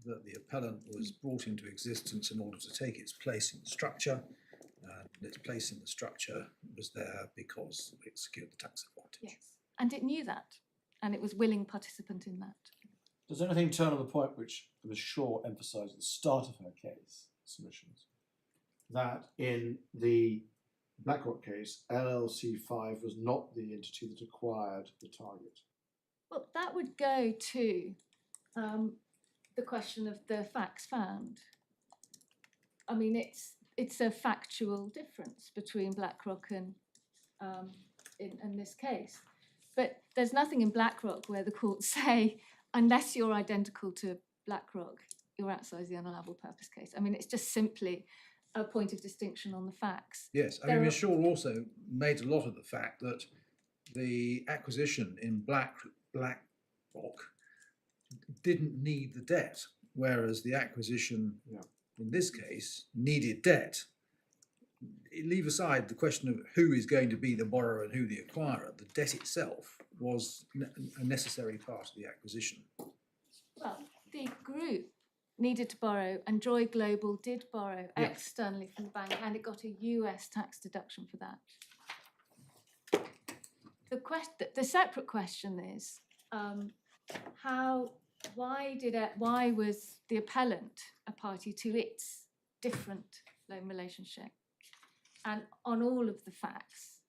that the appellant was brought into existence in order to take its place in the structure, and its place in the structure was there because it secured the tax advantage. Yes, and it knew that, and it was willing participant in that. Does anything turn on the point which Ms. Shaw emphasised at the start of her case submissions, that in the BlackRock case, LLC5 was not the entity that acquired the target? Well, that would go to the question of the facts found. I mean, it's a factual difference between BlackRock and in this case. But there's nothing in BlackRock where the courts say, unless you're identical to BlackRock, you're outside the unallowable purpose case. I mean, it's just simply a point of distinction on the facts. Yes, I mean, Ms. Shaw also made a lot of the fact that the acquisition in BlackRock didn't need the debt, whereas the acquisition in this case needed debt. Leave aside the question of who is going to be the borrower and who the acquirer. The debt itself was a necessary part of the acquisition. Well, the group needed to borrow, and Joy Global did borrow externally from the bank, and it got a US tax deduction for that. The separate question is, why was the appellant a party to its different loan relationship? And on all of the facts,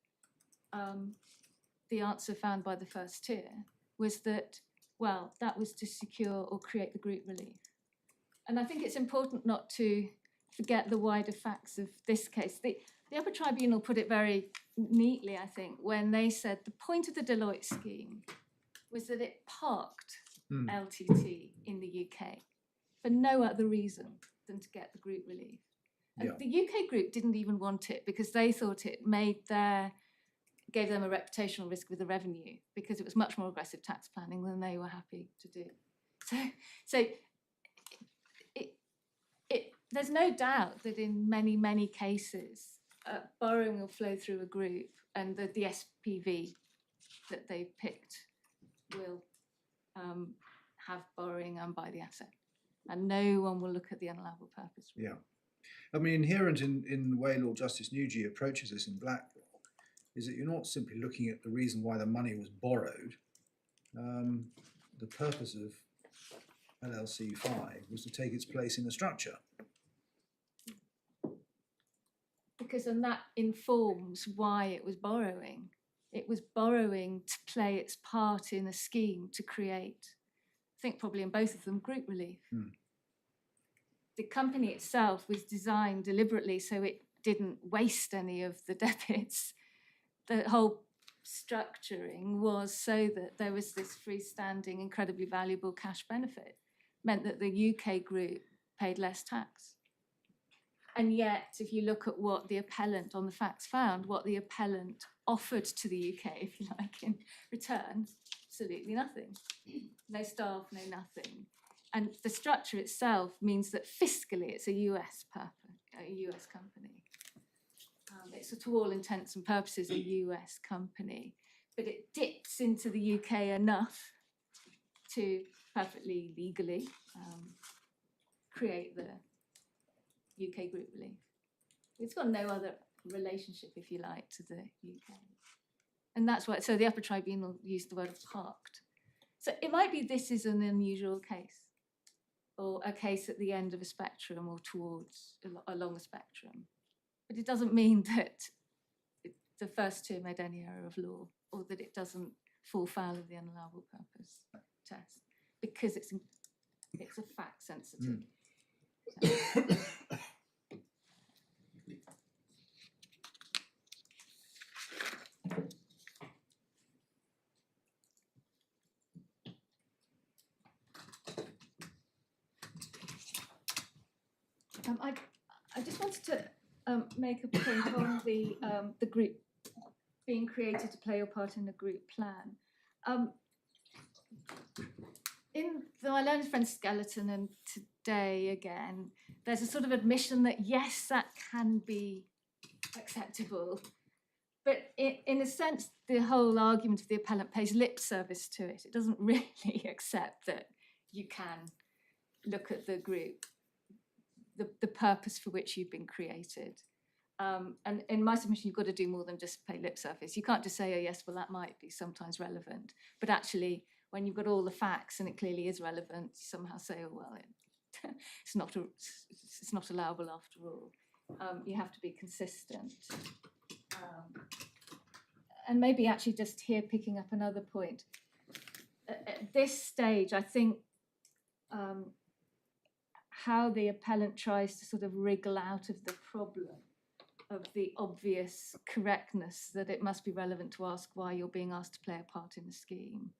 the answer found by the first tier was that, well, that was to secure or create the group relief. And I think it's important not to forget the wider facts of this case. The Upper Tribunal put it very neatly, I think, when they said the point of the Deloitte scheme was that it parked LTT in the UK for no other reason than to get the group relief. And the UK group didn't even want it because they thought it made their gave them a reputational risk with the revenue because it was much more aggressive tax planning than they were happy to do. So there's no doubt that in many, many cases, borrowing will flow through a group and the SPV that they've picked will have borrowing and buy the asset. And no one will look at the unallowable purpose. Yeah. I mean, inherent in the way Lord Justice Newey approaches this in BlackRock is that you're not simply looking at the reason why the money was borrowed. The purpose of LLC 5 was to take its place in the structure. Because then that informs why it was borrowing. It was borrowing to play its part in a scheme to create, I think probably in both of them, group relief. The company itself was designed deliberately so it didn't waste any of the debits. The whole structuring was so that there was this freestanding, incredibly valuable cash benefit, meant that the UK group paid less tax. And yet, if you look at what the appellant on the facts found, what the appellant offered to the UK, if you like, in return, absolutely nothing. No staff, no nothing. And the structure itself means that fiscally it's a US company. It's to all intents and purposes a US company, but it dips into the UK enough to perfectly legally create the UK group relief. It's got no other relationship, if you like, to the UK. And that's why, so the Upper Tribunal used the word parked. So it might be this is an unusual case, or a case at the end of a spectrum or towards along a spectrum. But it doesn't mean that the first two made any error of law, or that it doesn't fall foul of the unallowable purpose test, because it's a fact sensitive. I just wanted to make a point on the group being created to play your part in the group plan. In my learned friend Skeleton and today again, there's a sort of admission that yes, that can be acceptable, but in a sense, the whole argument of the appellant pays lip service to it. It doesn't really accept that you can look at the group, the purpose for which you've been created. And in my submission, you've got to do more than just pay lip service. You can't just say, oh yes, well, that might be sometimes relevant. But actually, when you've got all the facts and it clearly is relevant, you somehow say, oh, well, it's not allowable after all. You have to be consistent. And maybe actually just here picking up another point. At this stage, I think how the appellant tries to sort of wriggle out of the problem of the obvious correctness that it must be relevant to ask why you're being asked to play a part in the scheme.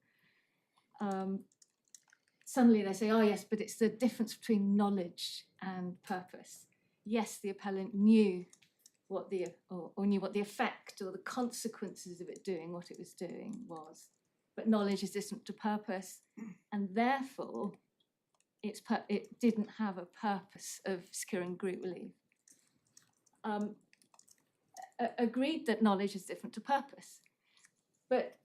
Suddenly they say, oh yes, but it's the difference between knowledge and purpose. Yes, the appellant knew what or knew what the effect or the consequences of it doing what it was doing was, but knowledge is different to purpose, and therefore it didn't have a purpose of securing group relief. Agreed that knowledge is different to purpose, but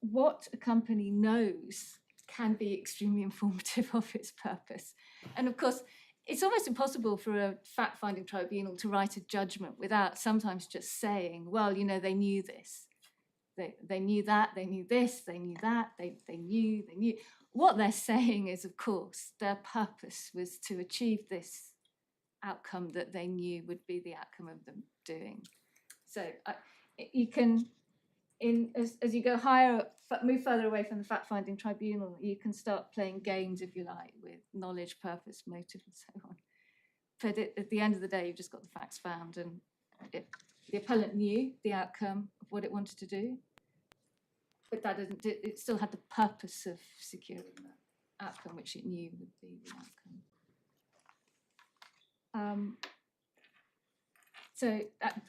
what a company knows can be extremely informative of its purpose. And of course, it's almost impossible for a fact-finding tribunal to write a judgment without sometimes just saying, well, you know, they knew this. They knew that, they knew this, they knew that, they knew. What they're saying is, of course, their purpose was to achieve this outcome that they knew would be the outcome of them doing. So you can, as you go higher, move further away from the fact-finding tribunal, you can start playing games, if you like, with knowledge, purpose, motive, and so on. But at the end of the day, you've just got the facts found, and the appellant knew the outcome of what it wanted to do, but it still had the purpose of securing that outcome, which it knew would be the outcome. So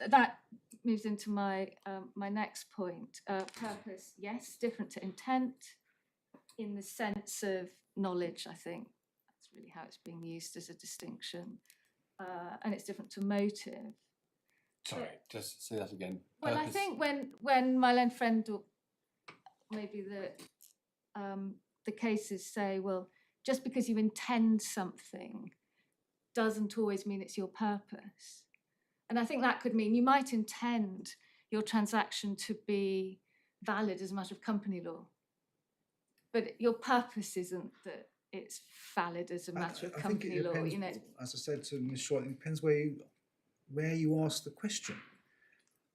that moves into my my next point. Purpose, yes, different to intent in the sense of knowledge. I think that's really how it's being used as a distinction, and it's different to motive. Sorry, just say that again. Well, I Purpose- think when my learned friend or maybe the cases say, well, just because you intend something doesn't always mean it's your purpose. And I think that could mean you might intend your transaction to be valid as a matter of company law, but your purpose isn't that it's valid as a matter of I think company it law. depends, You know, as I said to Ms. Short, it depends where you ask the question.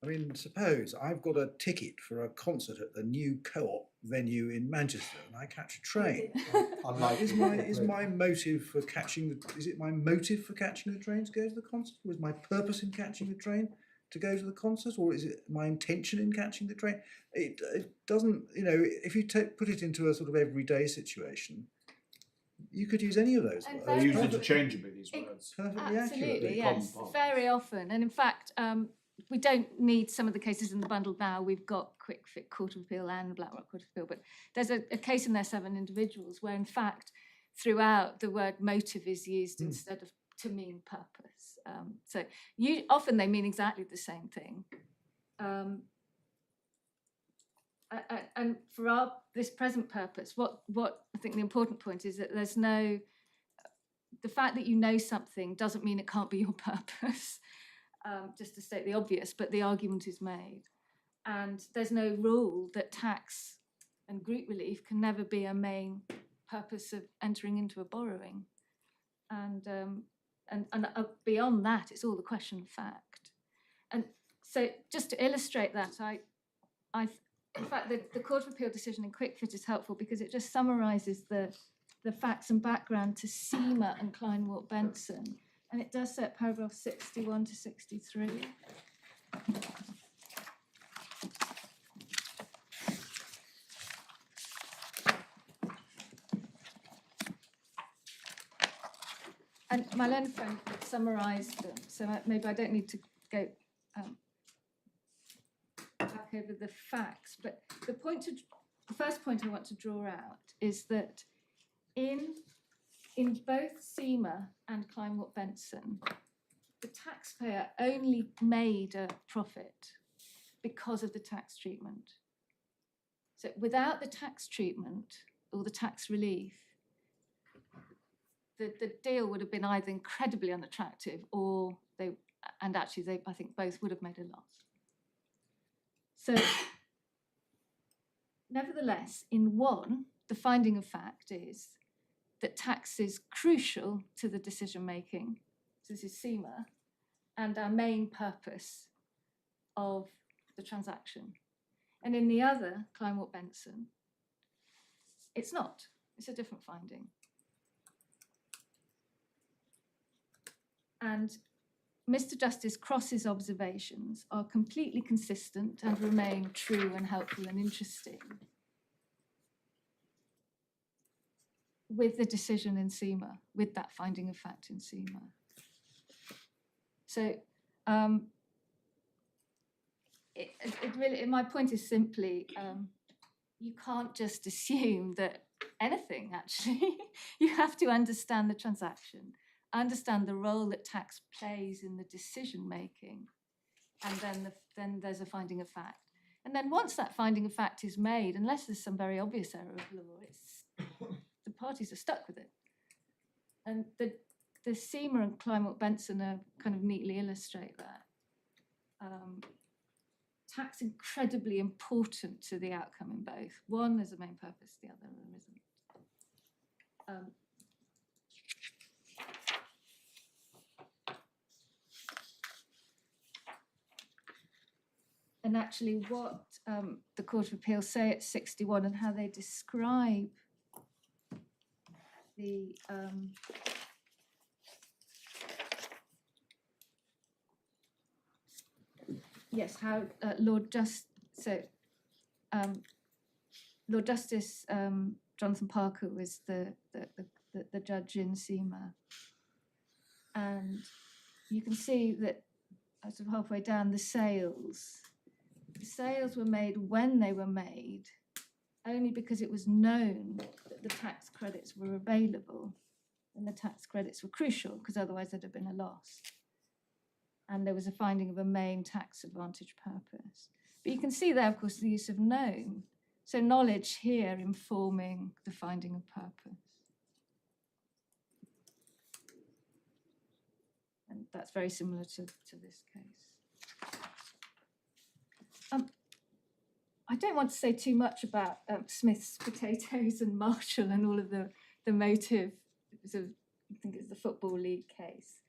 I mean, suppose I've got a ticket for a concert at the new Co-op venue in Manchester, and I catch a train. Unlikely. Is my motive for catching the? Is it my motive for catching the train to go to the concert? Or is my purpose in catching the train to go to the concert, or is it my intention in catching the train? It doesn't. You know, if you put it into a sort of everyday situation, you could use any of those And words. They very use often- interchangeably, these words. Perfectly Absolutely, accurately. yes, Common very often. And in fact, we don't need some of the cases in the bundle now. We've got Quick Fit Court of Appeal and BlackRock Court of Appeal, but there's a case in there, 7 individuals, where in fact throughout the word motive is used instead of to mean purpose. So often they mean exactly the same thing. And for this present purpose, what I think the important point is that there's no, the fact that you know something doesn't mean it can't be your purpose, just to state the obvious, but the argument is made. And there's no rule that tax and group relief can never be a main purpose of entering into a borrowing. And beyond that, it's all the question of fact. And so just to illustrate that, in fact, the Court of Appeal decision in Quick Fit is helpful because it just summarises the facts and background to SEMA and Kleinwort-Benson. And it does so at paragraph 61 to 63. And my learned friend summarised them, so maybe I don't need to go back over the facts. But the first point I want to draw out is that in both SEMA and Kleinwort-Benson, the taxpayer only made a profit because of the tax treatment. So without the tax treatment or the tax relief, the deal would have been either incredibly unattractive or I think both would have made a loss. So nevertheless, in one, the finding of fact is that tax is crucial to the decision making. So this is SEMA, and our main purpose of the transaction. And in the other, Kleinwort-Benson, it's not. It's a different finding. And Mr. Justice Cross's observations are completely consistent and remain true and helpful and interesting with the decision in SEMA, with that finding of fact in SEMA. So my point is simply, you can't just assume that anything, actually. You have to understand the transaction, understand the role that tax plays in the decision making, and then there's a finding of fact. And then once that finding of fact is made, unless there's some very obvious error of law, the parties are stuck with it. And the SEMA and Kleinwort-Benson kind of neatly illustrate that. Tax incredibly important to the outcome in both. One is the main purpose, the other isn't. And actually what the Court of Appeal say at 61 and how they describe the how Lord Justice Jonathan Parker was the judge in SEMA, and you can see that sort of halfway down, the sales. The sales were made when they were made, only because it was known that the tax credits were available, and the tax credits were crucial, because otherwise there'd have been a loss. And there was a finding of a main tax advantage purpose. But you can see there, of course, the use of known. So knowledge here informing the finding of purpose. And that's very similar to this case. I don't want to say too much about Smith's potatoes and Marshall and all of the motive. Sort of, I think it's the Football League case.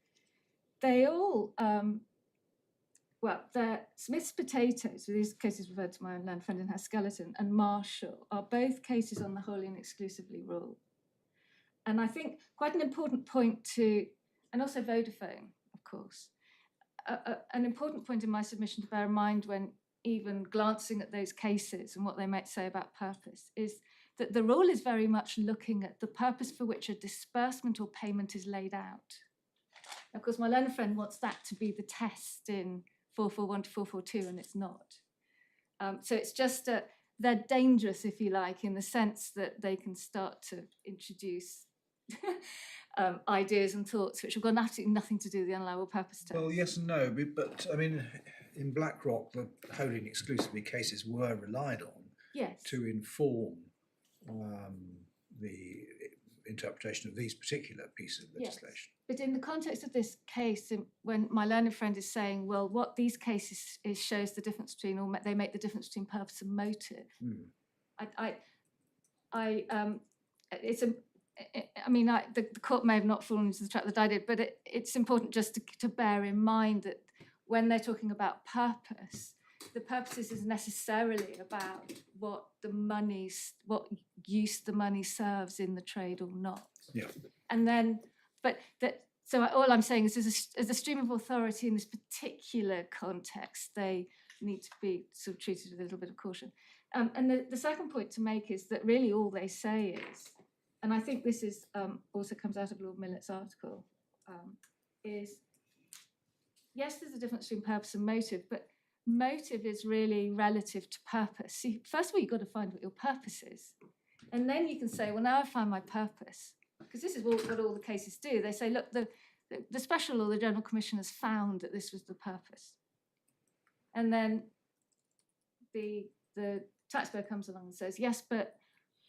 They all, Smith's potatoes, so these cases referred to my learned friend in her skeleton, and Marshall are both cases on the wholly and exclusively rule. And I think quite an important point to, and also Vodafone, of course, an important point in my submission to bear in mind when even glancing at those cases and what they might say about purpose is that the rule is very much looking at the purpose for which a disbursement or payment is laid out. Of course, my learned friend wants that to be the test in 441 to 442, and it's not. So it's just, they're dangerous, if you like, in the sense that they can start to introduce ideas and thoughts which have got absolutely nothing to do with the unallowable purpose test. Well, yes and no, but I mean, in BlackRock, the wholly and exclusively cases were relied on Yes. to inform the interpretation of these particular pieces of Yes. legislation. But in the context of this case, when my learned friend is saying, well, what these cases shows the difference between, or they make the difference between purpose and motive. The court may have not fallen into the trap that I did, but it's important just to bear in mind that when they're talking about purpose, the purpose is necessarily about what use the money serves in the trade or not. Yeah. And then, so all I'm saying is as a stream of authority in this particular context, they need to be sort of treated with a little bit of caution. And the second point to make is that really all they say is, and I think this is also comes out of Lord Millett's article, is yes, there's a difference between purpose and motive, but motive is really relative to purpose. See, first of all, you've got to find what your purpose is. And then you can say, well, now I found my purpose. Because this is what all the cases do. They say, look, the special or the general commission has found that this was the purpose. And then the taxpayer comes along and says, yes, but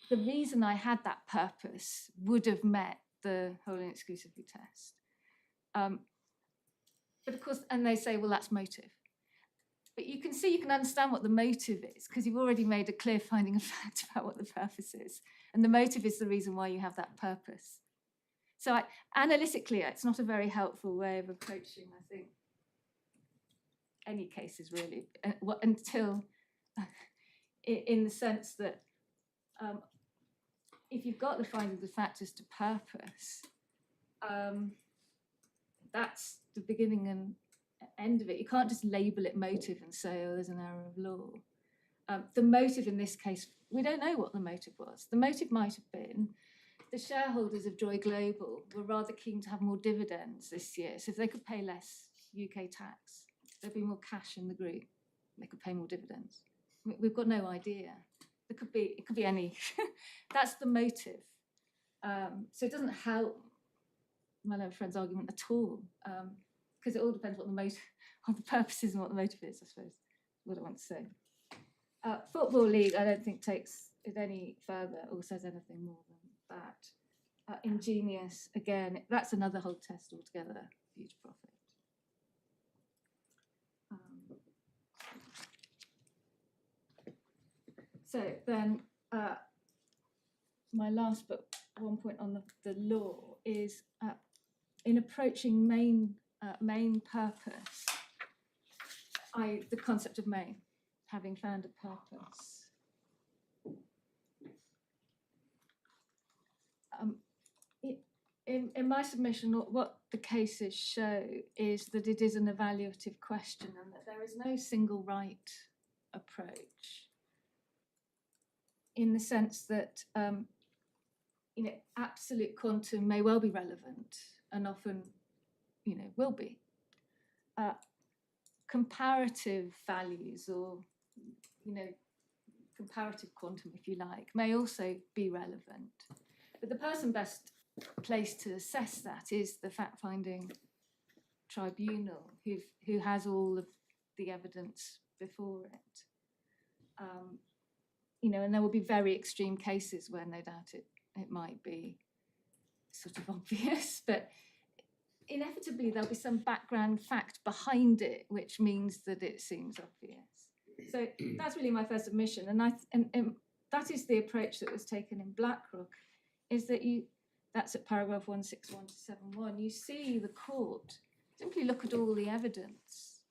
the reason I had that purpose would have met the wholly and exclusively test. But of course, and they say, well, that's motive. But you can understand what the motive is, because you've already made a clear finding of fact about what the purpose is. And the motive is the reason why you have that purpose. So analytically, it's not a very helpful way of approaching, I think, any cases really, until in the sense that if you've got the finding of the fact as to purpose, that's the beginning and end of it. You can't just label it motive and say, oh, there's an error of law. The motive in this case, we don't know what the motive was. The motive might have been the shareholders of Joy Global were rather keen to have more dividends this year. So if they could pay less UK tax, there'd be more cash in the group. They could pay more dividends. We've got no idea. It could be any. That's the motive. So it doesn't help my learned friend's argument at all, because it all depends what the purpose is and what the motive is, I suppose, what I want to say. Football League, I don't think takes it any further or says anything more than that. Ingenious, again, that's another whole test altogether, huge profit. So then, my last but one point on the law is in approaching main purpose, the concept of main, having found a purpose. In my submission, what the cases show is that it is an evaluative question and that there is no single right approach, in the sense that absolute quantum may well be relevant and often will be, comparative values or, comparative quantum, if you like, may also be relevant. But the person best placed to assess that is the fact-finding tribunal, who has all of the evidence before it. And there will be very extreme cases where no doubt it might be sort of obvious, but inevitably there'll be some background fact behind it, which means that it seems obvious. So that's really my first submission, and that is the approach that was taken in Blackrock, is that that's at paragraph 161 to 71. You see the court simply look at all the evidence.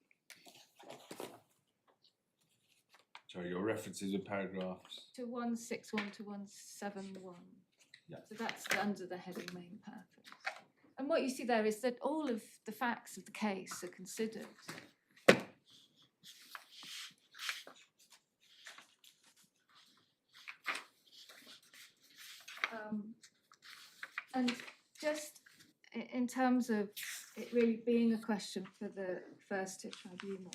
Sorry, your references are paragraphs. To 161 to 171. Yeah. So that's under the heading main purpose. And what you see there is that all of the facts of the case are considered. And just in terms of it really being a question for the First Tier Tribunal,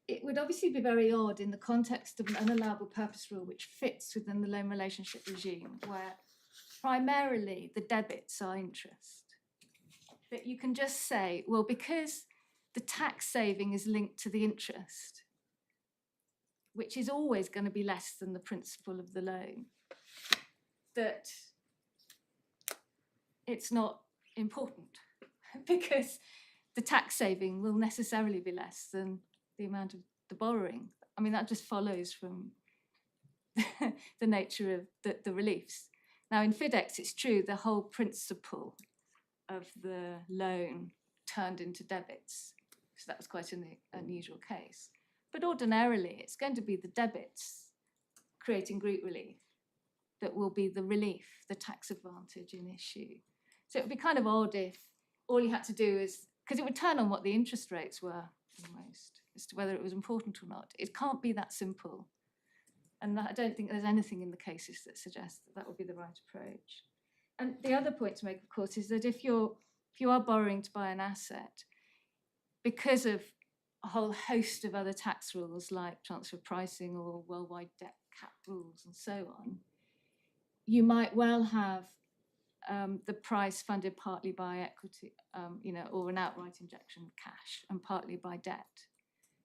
it would obviously be very odd in the context of an unallowable purpose rule which fits within the loan relationship regime, where primarily the debits are interest, that you can just say, well, because the tax saving is linked to the interest, which is always going to be less than the principal of the loan, that it's not important because the tax saving will necessarily be less than the amount of the borrowing. I mean, that just follows from the nature of the reliefs. Now, in FIDEX, it's true, the whole principle of the loan turned into debits. So that was quite an unusual case. But ordinarily, it's going to be the debits creating group relief that will be the relief, the tax advantage in issue. So it would be kind of odd if all you had to do is, because it would turn on what the interest rates were almost, as to whether it was important or not. It can't be that simple. And I don't think there's anything in the cases that suggests that that would be the right approach. And the other point to make, of course, is that if you are borrowing to buy an asset, because of a whole host of other tax rules like transfer pricing or worldwide debt cap rules and so on, you might well have the price funded partly by equity, or an outright injection of cash, and partly by debt.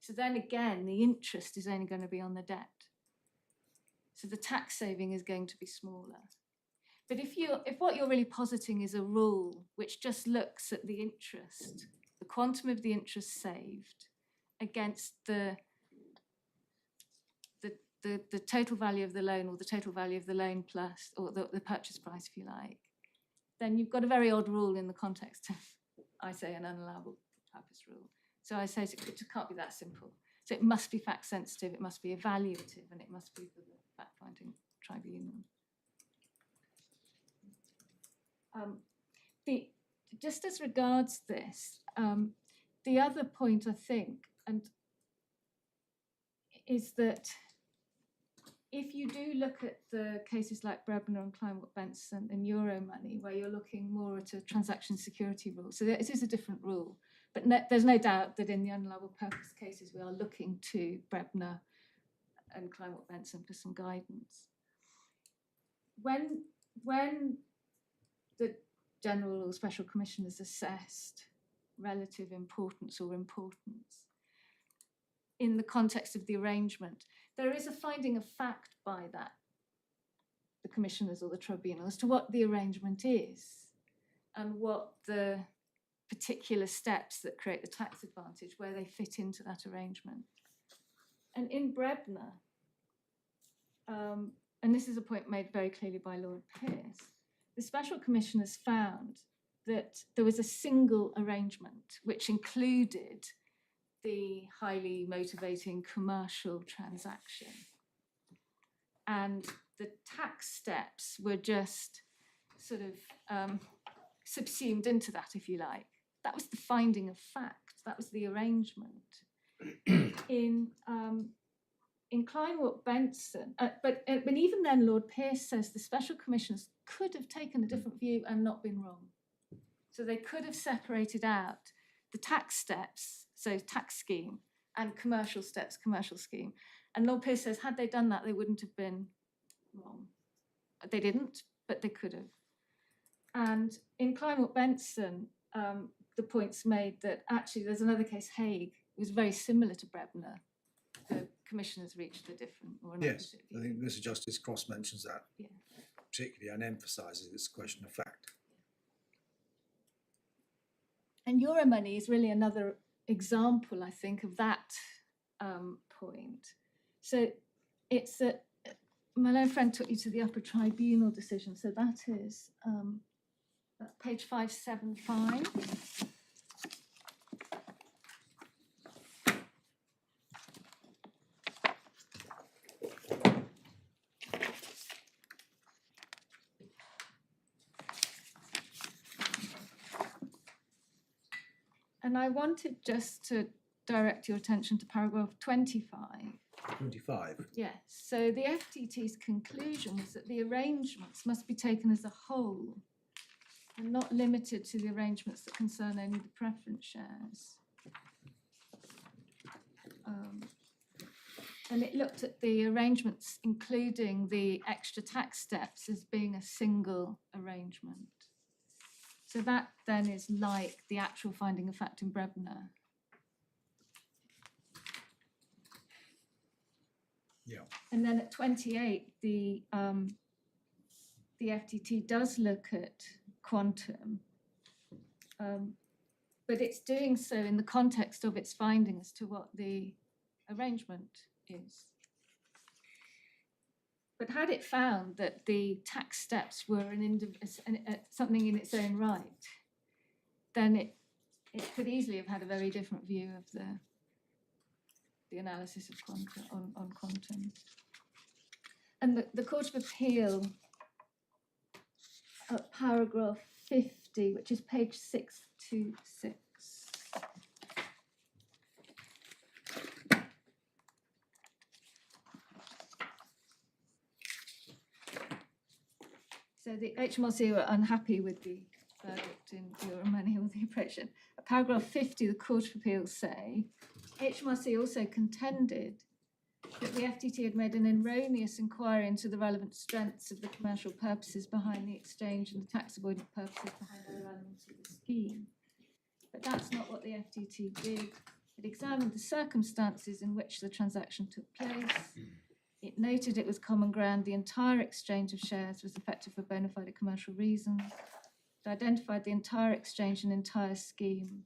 So then again, the interest is only going to be on the debt. So the tax saving is going to be smaller. But if what you're really positing is a rule which just looks at the interest, the quantum of the interest saved against the total value of the loan, or the total value of the loan plus, or the purchase price, if you like, then you've got a very odd rule in the context of, I say, an unallowable purpose rule. So I say it just can't be that simple. So it must be fact sensitive, it must be evaluative, and it must be for the fact-finding tribunal. Just as regards this, the other point I think, is that if you do look at the cases like Brebner and Kleinwort-Benson and Euro money, where you're looking more at a transaction security rule, so it is a different rule, but there's no doubt that in the unallowable purpose cases, we are looking to Brebner and Kleinwort-Benson for some guidance. When the General or Special Commissioners assessed relative importance or importance in the context of the arrangement, there is a finding of fact by the commissioners or the tribunal as to what the arrangement is and what the particular steps that create the tax advantage, where they fit into that arrangement. And in Brebner, and this is a point made very clearly by Lord Pearce, the special commissioners found that there was a single arrangement which included the highly motivating commercial transaction. And the tax steps were just sort of subsumed into that, if you like. That was the finding of fact. That was the arrangement. In Kleinwort-Benson, but even then, Lord Pearce says the special commissioners could have taken a different view and not been wrong. So they could have separated out the tax steps, so tax scheme, and commercial steps, commercial scheme. And Lord Pearce says, had they done that, they wouldn't have been wrong. They didn't, but they could have. And in Kleinwort Benson, the point's made that actually there's another case, Hague, was very similar to Brebner. The commissioners reached a different or an Yes, opposite I view. think Mr Justice Cross mentions that Yeah. particularly and emphasises it's a question of fact. And Euromoney is really another example, I think, of that point. So it's that my own friend took you to the Upper Tribunal decision. So that is page 575. And I wanted just to direct your attention to paragraph 25. 25. Yes, so the FTT's conclusion was that the arrangements must be taken as a whole and not limited to the arrangements that concern only the preference shares. And it looked at the arrangements, including the extra tax steps, as being a single arrangement. So that then is like the actual finding of fact in Brebner. Yeah. And then at 28, the FTT does look at quantum, but it's doing so in the context of its finding as to what the arrangement is. But had it found that the tax steps were something in its own right, then it could easily have had a very different view of the analysis of quantum on quantum. And the Court of Appeal, paragraph 50, which is page 626. So the HMRC were unhappy with the verdict in Euromoney or the approach. At paragraph 50, the Court of Appeal say, HMRC also contended that the FTT had made an erroneous inquiry into the relevant strengths of the commercial purposes behind the exchange and the tax avoidance purposes behind other elements of the scheme. But that's not what the FTT did. It examined the circumstances in which the transaction took place. It noted it was common ground the entire exchange of shares was effective for bona fide commercial reasons. It identified the entire exchange and entire scheme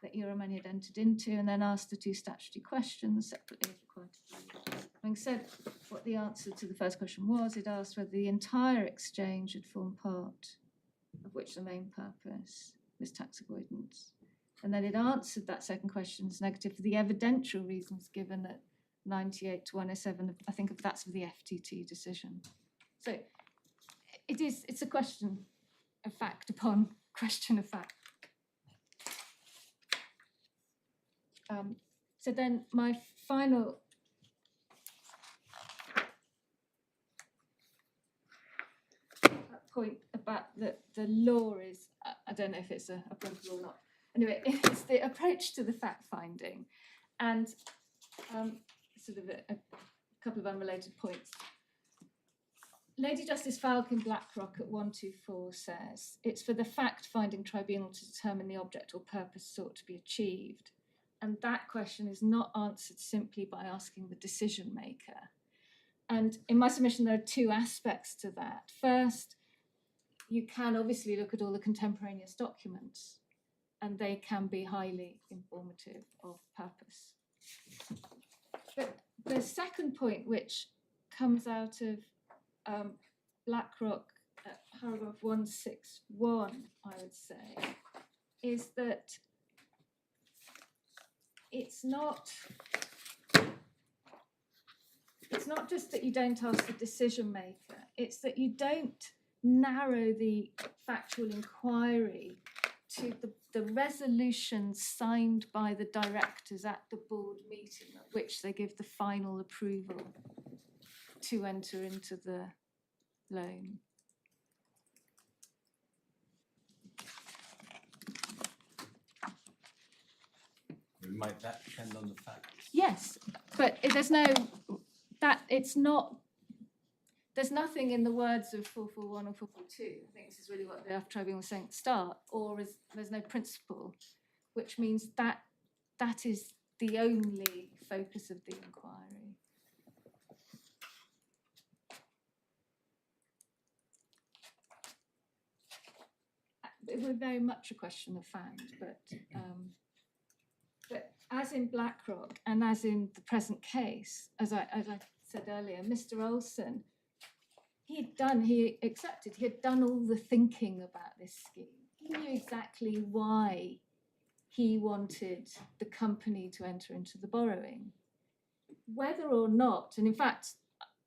that Euromoney had entered into, and then asked the two statutory questions separately if required. Having said what the answer to the first question was, it asked whether the entire exchange had formed part of which the main purpose was tax avoidance. And then it answered that second question as negative for the evidential reasons given at 98 to 107, I think that's for the FTT decision. So it's a question of fact upon question of fact. So then my final point about the law is, I don't know if it's applicable or not. Anyway, it's the approach to the fact finding, and sort of a couple of unrelated points. Lady Justice Falcon Blackrock at 124 says, it's for the fact-finding tribunal to determine the object or purpose sought to be achieved. And that question is not answered simply by asking the decision maker. And in my submission, there are two aspects to that. First, you can obviously look at all the contemporaneous documents, and they can be highly informative of purpose. But the second point, which comes out of Blackrock at paragraph 161, I would say, is that it's not just that you don't ask the decision maker, it's that you don't narrow the factual inquiry to the resolution signed by the directors at the board meeting at which they give the final approval to enter into the loan. Might that depend on the facts? Yes, but there's no, that, it's not, there's nothing in the words of 441 or 442, I think this is really what the Upper Tribunal was saying at the start, or is, there's no principle, which means that that is the only focus of the inquiry. It was very much a question of fact, but as in BlackRock and as in the present case, as I said earlier, Mr. Olsen, he had done all the thinking about this scheme. He knew exactly why he wanted the company to enter into the borrowing. Whether or not, and in fact,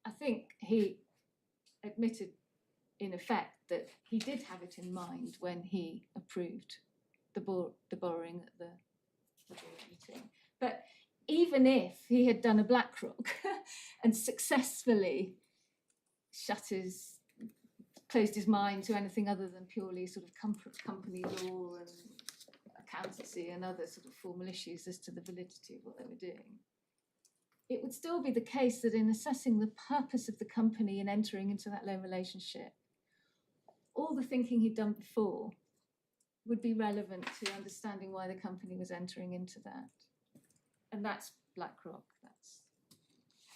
I think he admitted in effect that he did have it in mind when he approved the borrowing at the board meeting. But even if he had done a BlackRock and successfully closed his mind to anything other than purely sort of company law and accountancy and other sort of formal issues as to the validity of what they were doing, it would still be the case that in assessing the purpose of the company and entering into that loan relationship, all the thinking he'd done before would be relevant to understanding why the company was entering into that. And that's BlackRock, that's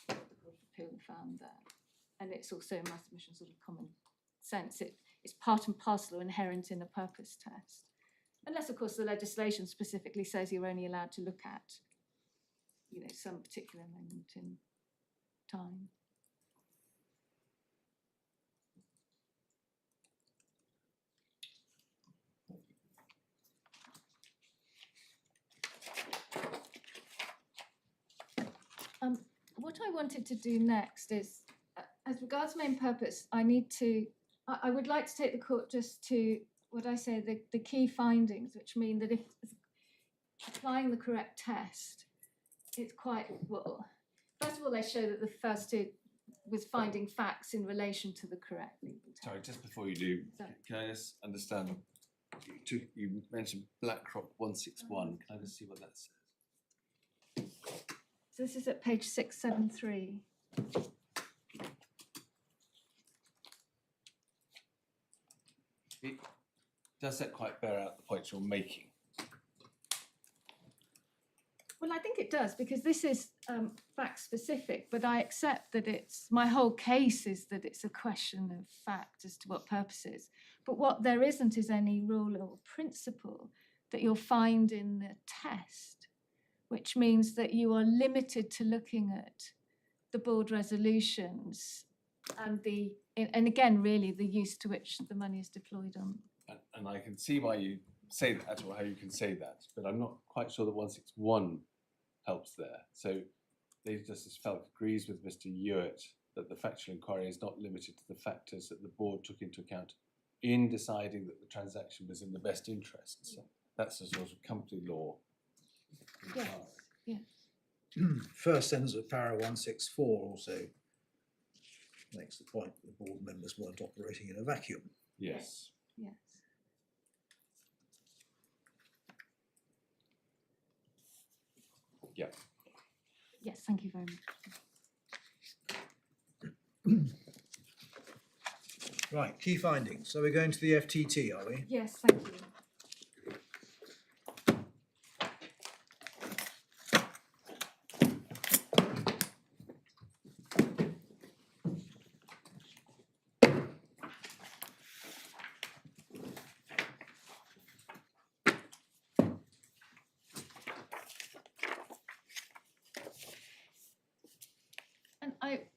what the Court of Appeal found there. And it's also, in my submission, sort of common sense. It's part and parcel or inherent in a purpose test. Unless, of course, the legislation specifically says you're only allowed to look at, you know, some particular moment in time. What I wanted to do next is, as regards main purpose, I would like to take the court just to what I say, the key findings, which mean that if applying the correct test, it's quite, well, first of all, they show that the first two was finding facts in relation to the correct legal test. Sorry, just before you do, Sorry. can I just understand, you mentioned BlackRock 161, can I just see what that says? So this is at page 673. Does that quite bear out the point you're making? Well, I think it does, because this is fact specific, but I accept that my whole case is that it's a question of fact as to what purposes. But what there isn't is any rule or principle that you'll find in the test, which means that you are limited to looking at the board resolutions and and again, really the use to which the money is deployed on. And I can see why you say that, or how you can say that, but I'm not quite sure that 161 helps there. So Justice Falk agrees with Mr. Hewitt that the factual inquiry is not limited to the factors that the board took into account in deciding that the transaction was in the best interests. So that's a sort of company law. Yes, yes. First sentence of para 164 also makes the point that the board members weren't operating in a vacuum. Yes. Yes. Yeah. Yes, thank you very much. Right, key findings. So we're going to the FTT, are we? Yes, thank you.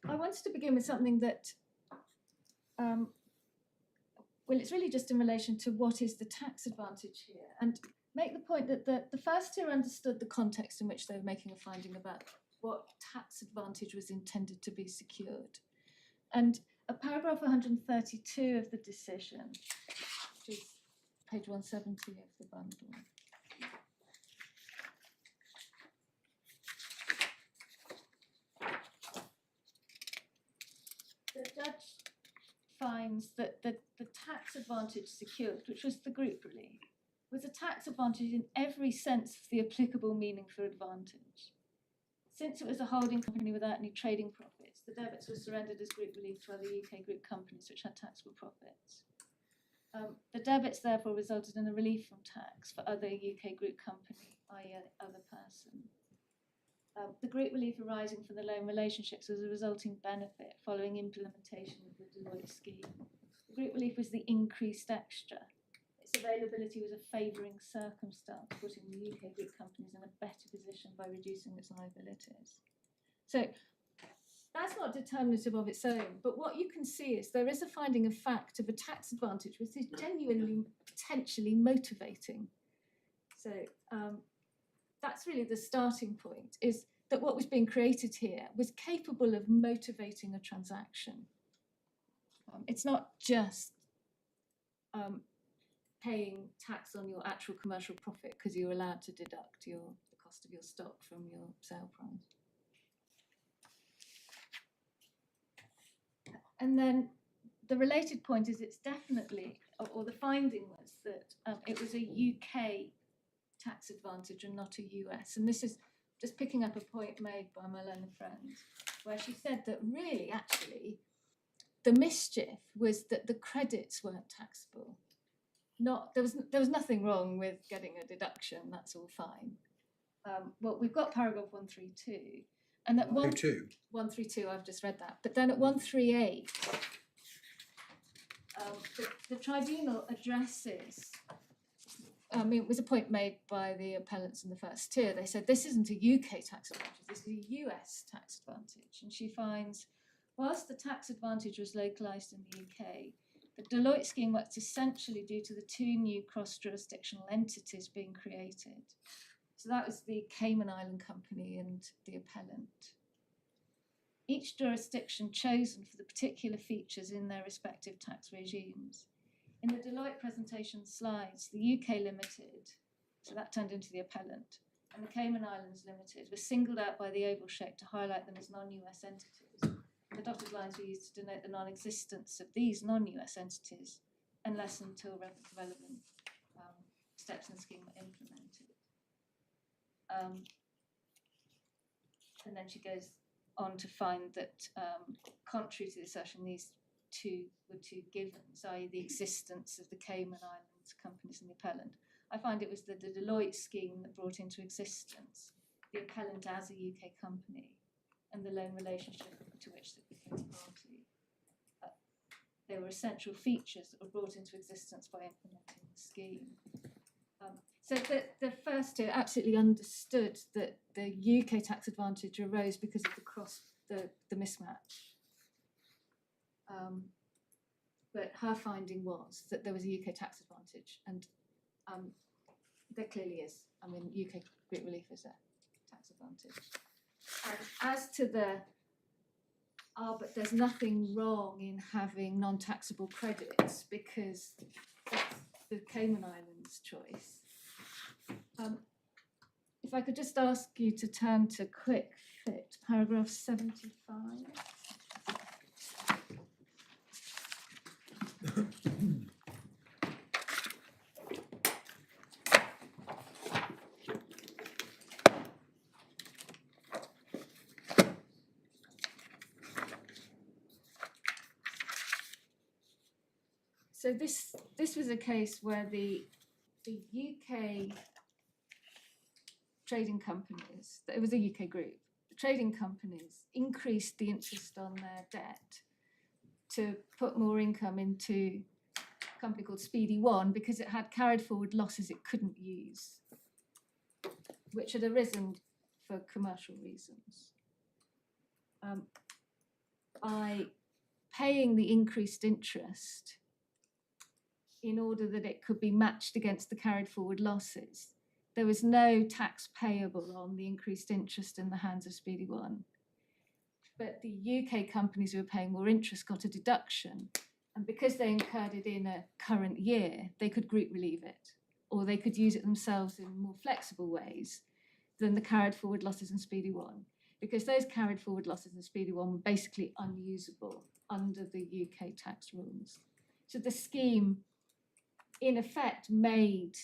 I wanted to begin with something that, well, it's really just in relation to what is the tax advantage here, and make the point that the first tier understood the context in which they were making a finding about what tax advantage was intended to be secured. And a paragraph 132 of the decision, which is page 170 of the bundle, the judge finds that the tax advantage secured, which was the group relief, was a tax advantage in every sense of the applicable meaning for advantage. Since it was a holding company without any trading profits, the debits were surrendered as group relief to other UK group companies which had taxable profits. The debits therefore resulted in a relief from tax for other UK group company, i.e. other person. The group relief arising from the loan relationships was a resulting benefit following implementation of the Deloitte scheme. The group relief was the increased extra. Its availability was a favouring circumstance, putting the UK group companies in a better position by reducing its liabilities. So that's not determinative of its own, but what you can see is there is a finding of fact of a tax advantage which is genuinely potentially motivating. So that's really the starting point, is that what was being created here was capable of motivating a transaction. It's not just paying tax on your actual commercial profit because you're allowed to deduct the cost of your stock from your sale price. And then the related point is it's definitely, or the finding was that it was a UK tax advantage and not a US. And this is just picking up a point made by my learned friend, where she said that really, actually, the mischief was that the credits weren't taxable. There was nothing wrong with getting a deduction, that's all fine. Well, we've got paragraph 132, and at 132, I've just read that. But then at 138, the tribunal addresses. It was a point made by the appellants in the first tier. They said this isn't a UK tax advantage, this is a US tax advantage. And she finds, whilst the tax advantage was localised in the UK, the Deloitte scheme works essentially due to the two new cross-jurisdictional entities being created. So that was the Cayman Island Company and the Appellant. Each jurisdiction chosen for the particular features in their respective tax regimes. In the Deloitte presentation slides, the UK Limited, so that turned into the Appellant, and the Cayman Islands Limited were singled out by the oval shape to highlight them as non-US entities. The dotted lines were used to denote the non-existence of these non-US entities unless until relevant steps in the scheme were implemented. And then she goes on to find that, contrary to the assertion, these two were two givens, i.e. the existence of the Cayman Islands companies and the Appellant. I find it was the Deloitte scheme that brought into existence the Appellant as a UK company and the loan relationship to which it became a party. There were essential features that were brought into existence by implementing the scheme. So the first tier absolutely understood that the UK tax advantage arose because of the mismatch. But her finding was that there was a UK tax advantage, and there clearly is. I mean, UK group relief is a tax advantage. And as to but there's nothing wrong in having non-taxable credits because that's the Cayman Islands choice. If I could just ask you to turn to Quick Fit, paragraph 75. So this was a case where the UK trading companies, it was a UK group, the trading companies increased the interest on their debt to put more income into a company called Speedy One because it had carried forward losses it couldn't use, which had arisen for commercial reasons. By paying the increased interest in order that it could be matched against the carried forward losses, there was no tax payable on the increased interest in the hands of Speedy One. But the UK companies who were paying more interest got a deduction, and because they incurred it in a current year, they could group relieve it, or they could use it themselves in more flexible ways than the carried forward losses in Speedy One, because those carried forward losses in Speedy One were basically unusable under the UK tax rules. So the scheme, in effect, made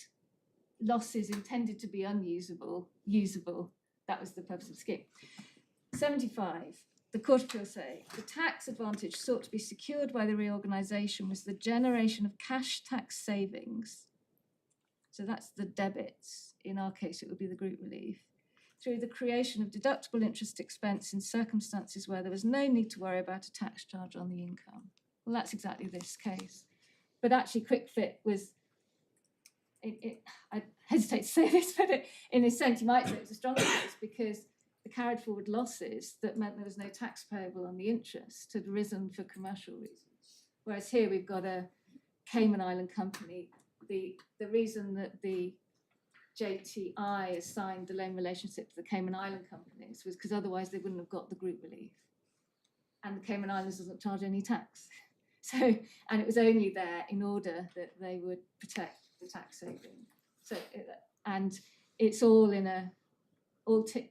losses intended to be unusable, usable. That was the purpose of the scheme. 75. The Court of Appeal say the tax advantage sought to be secured by the reorganisation was the generation of cash tax savings. So that's the debits. In our case, it would be the group relief. Through the creation of deductible interest expense in circumstances where there was no need to worry about a tax charge on the income. Well, that's exactly this case. But actually, Quick Fit was, I hesitate to say this, but in a sense, you might say it's a stronger case because the carried forward losses that meant there was no tax payable on the interest had risen for commercial reasons. Whereas here we've got a Cayman Island company. The reason that the JTI assigned the loan relationship to the Cayman Island companies was because otherwise they wouldn't have got the group relief. And the Cayman Islands doesn't charge any tax. So, and it was only there in order that they would protect the tax saving. So, and it's all in a,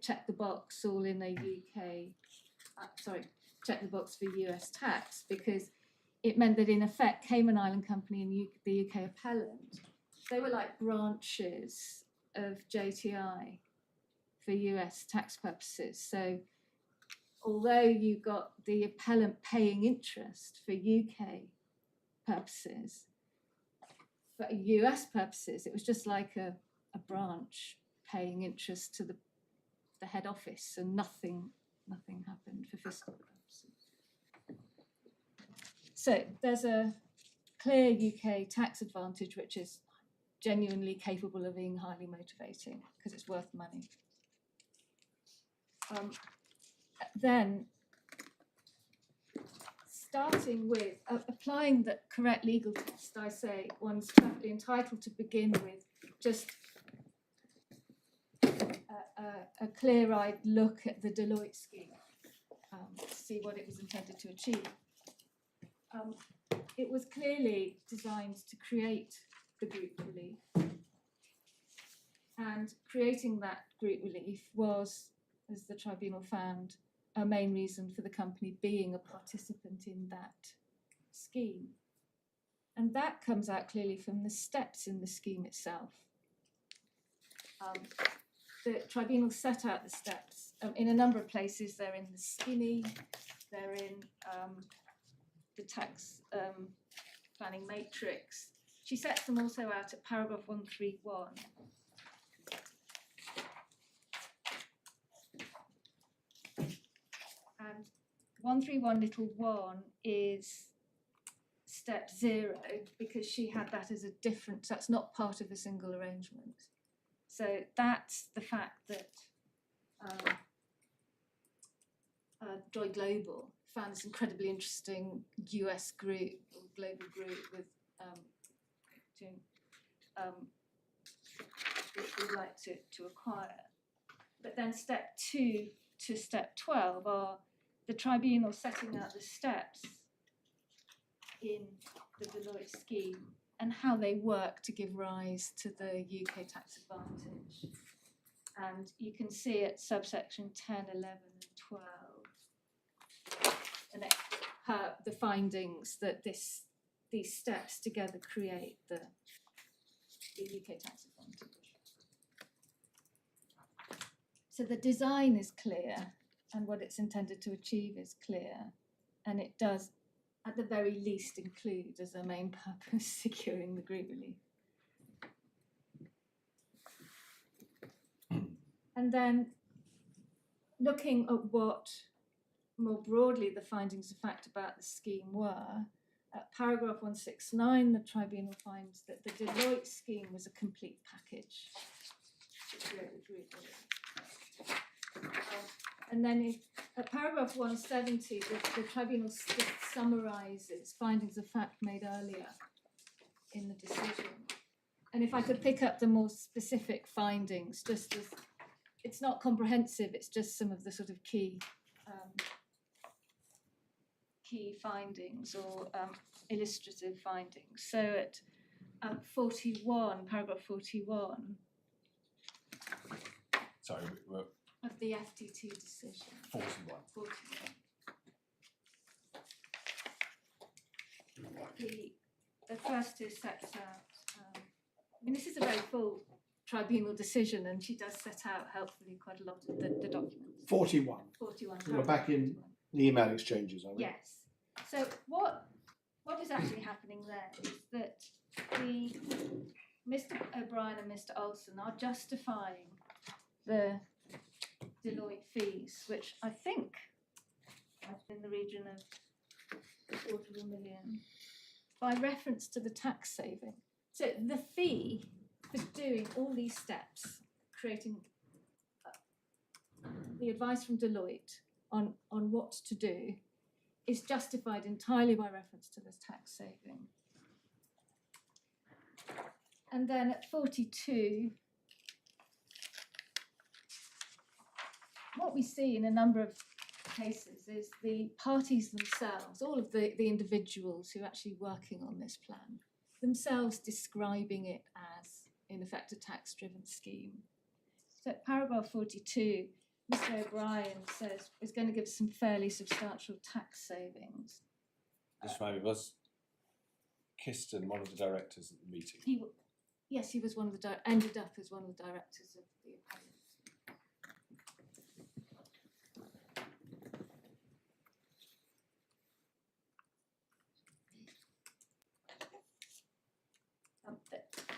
check the box, all in a UK, check the box for US tax, because it meant that in effect, Cayman Island Company and the UK Appellant, they were like branches of JTI for US tax purposes. So although you got the appellant paying interest for UK purposes, for US purposes, it was just like a branch paying interest to the head office, and nothing happened for fiscal purposes. So there's a clear UK tax advantage, which is genuinely capable of being highly motivating because it's worth money. Then, starting with applying the correct legal test, I say one's perfectly entitled to begin with just a clear-eyed look at the Deloitte scheme to see what it was intended to achieve. It was clearly designed to create the group relief, and creating that group relief was, as the tribunal found, a main reason for the company being a participant in that scheme. And that comes out clearly from the steps in the scheme itself. The tribunal set out the steps. In a number of places, they're in the skinny, they're in the tax planning matrix. She sets them also out at paragraph 131. And 131(1) is step 0 because she had that as a different, so that's not part of a single arrangement. So that's the fact that Joy Global found this incredibly interesting US group, or global group, with which we'd like to acquire. But then step 2 to step 12 are the tribunal setting out the steps in the Deloitte scheme and how they work to give rise to the UK tax advantage. And you can see at subsection 10, 11 and 12 the findings that these steps together create the UK tax advantage. So the design is clear and what it's intended to achieve is clear, and it does at the very least include as a main purpose securing the group relief. And then looking at what more broadly the findings of fact about the scheme were, at paragraph 169 the tribunal finds that the Deloitte scheme was a complete package to create the group relief. And then at paragraph 170, the tribunal summarises findings of fact made earlier in the decision. And if I could pick up the more specific findings, just as it's not comprehensive, it's just some of the sort of key findings or illustrative findings. So at 41, paragraph 41. Sorry, we're of the FTT decision. 41. 41. The first two sets out, I mean, this is a very full tribunal decision, and she does set out helpfully quite a lot of the documents. 41. 41. So we're back in 41. the email exchanges, are we? Yes. So what is actually happening there is that Mr. O'Brien and Mr. Olson are justifying the Deloitte fees, which I think are in the region of $250,000, by reference to the tax saving. So the fee for doing all these steps, creating the advice from Deloitte on what to do, is justified entirely by reference to this tax saving. And then at 42, what we see in a number of cases is the parties themselves, all of the individuals who are actually working on this plan, themselves describing it as, in effect, a tax-driven scheme. So at paragraph 42, Mr. O'Brien says is going to give some fairly substantial tax savings. Just remind me, was Kiston one of the directors at the meeting? Yes, he was one of the ended up as one of the directors of the Appellant.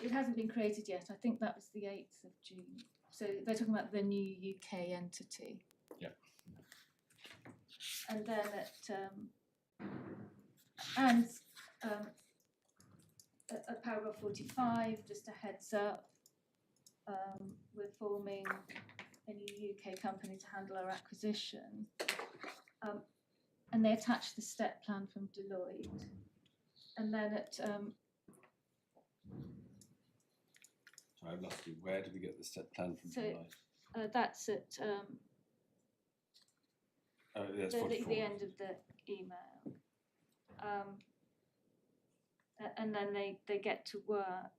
It hasn't been created yet. I think that was the 8th of June. So they're talking about the new UK entity. Yeah. And then at paragraph 45, just a heads up, we're forming a new UK company to handle our acquisition. And they attach the step plan from Deloitte. And then at Sorry, I've lost you. Where did we get the step plan from So, Deloitte? that's at That's the 44. end of the email. And then they get to work.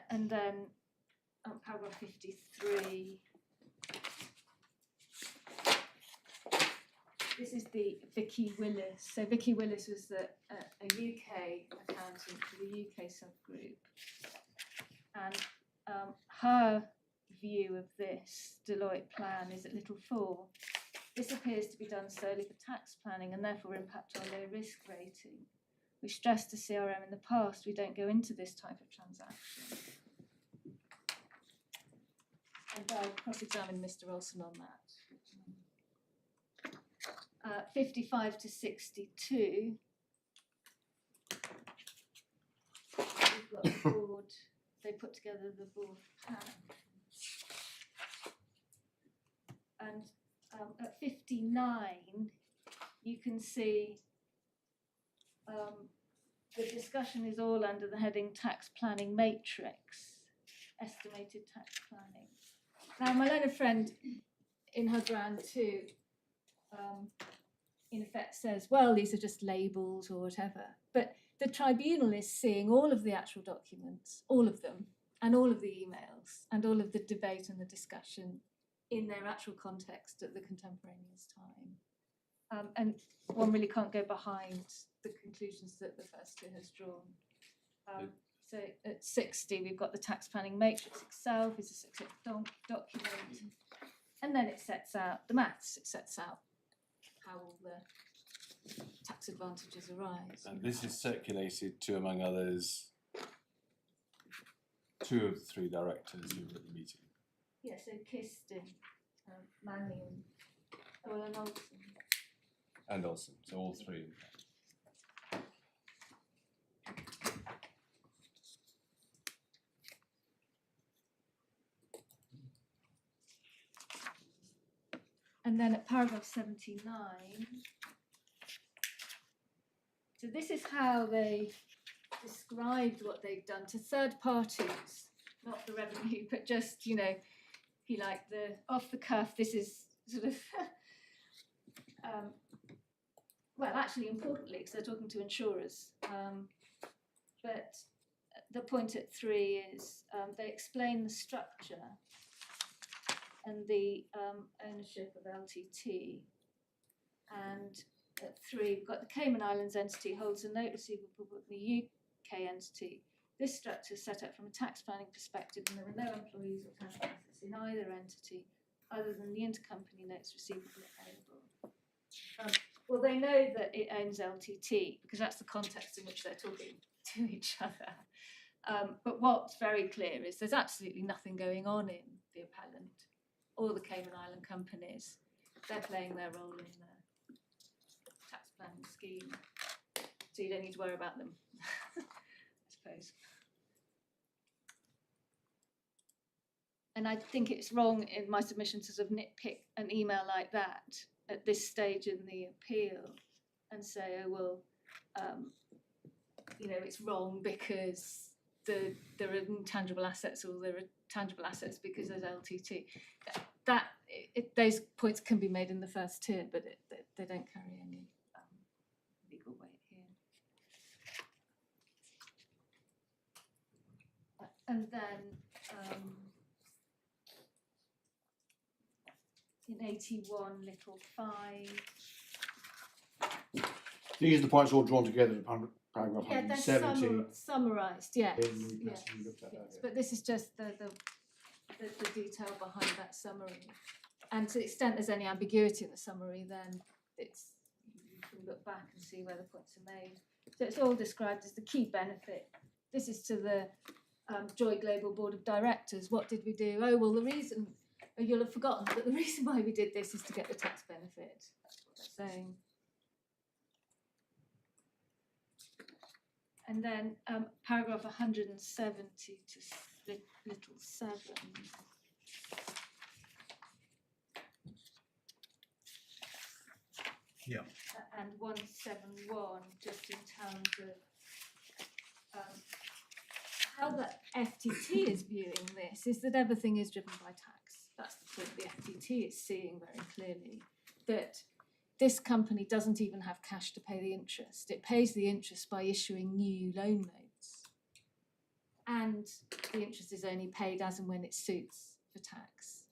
And then on paragraph 53, this is the Vicky Willis. So Vicky Willis was a UK accountant for the UK subgroup. And her view of this Deloitte plan is at little 4. This appears to be done solely for tax planning and therefore impact our low risk rating. We stressed to CRM in the past we don't go into this type of transaction. And I'll cross-examine Mr. Olson on that. 55 to 62. We've got the board. They put together the board pack. And at 59, you can see the discussion is all under the heading tax planning matrix, estimated tax planning. Now, my learned friend in her brand too, in effect says, well, these are just labels or whatever. But the tribunal is seeing all of the actual documents, all of them, and all of the emails, and all of the debate and the discussion in their actual context at the contemporaneous time. And one really can't go behind the conclusions that the First Tier has drawn. So at 60, we've got the tax planning matrix itself, it's a 6 document, and then it sets out the maths, it sets out how all the tax advantages arise. And this is circulated to, among others, 2 of the 3 directors who were at the meeting. Yeah, so Kiston, Manley, and Olson. And Olson, so all 3. And then at paragraph 79, so this is how they described what they've done to third parties, not the revenue, but just, you know, if you like, the off the cuff, this is sort of, well, actually, importantly, because they're talking to insurers. But the point at 3 is they explain the structure and the ownership of LTT. And at 3, we've got the Cayman Islands entity holds a note receivable with the UK entity This structure is set up from a tax planning perspective, and there are no employees or tangible assets in either entity other than the intercompany notes receivable and payable. Well, they know that it owns LTT because that's the context in which they're talking to each other. But what's very clear is there's absolutely nothing going on in the Appellant or the Cayman Island companies. They're playing their role in the tax planning scheme, so you don't need to worry about them, I suppose. And I think it's wrong in my submission to sort of nitpick an email like that at this stage in the appeal and say, oh, well, you know, it's wrong because there are intangible assets or there are tangible assets because there's LTT. Those points can be made in the first tier, but they don't carry any legal weight here. And then in 81 little 5. These are the points all drawn together in paragraph Yeah, they're 170. summarised, yes. In the Yes, passage we looked at yes. earlier. But this is just the detail behind that summary. And to the extent there's any ambiguity in the summary, then it's you can look back and see where the points are made. So it's all described as the key benefit. This is to the Joy Global Board of Directors. What did we do? Oh, well, the reason, you'll have forgotten, but the reason why we did this is to get the tax benefit. That's what they're saying. And then paragraph 170 to little 7. Yeah. And 171, just in terms of how the FTT is viewing this, is that everything is driven by tax. That's the point the FTT is seeing very clearly, that this company doesn't even have cash to pay the interest. It pays the interest by issuing new loan notes. And the interest is only paid as and when it suits for tax.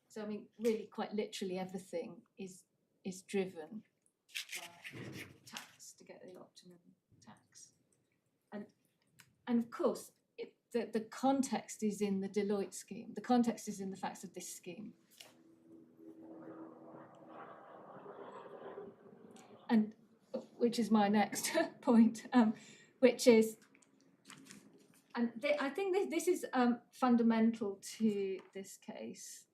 So, I mean, really, quite literally, everything is driven by tax to get the optimum tax. And of course, the context is in the Deloitte scheme. The context is in the facts of this scheme. And which is my next point, which is, and I think this is fundamental to this case,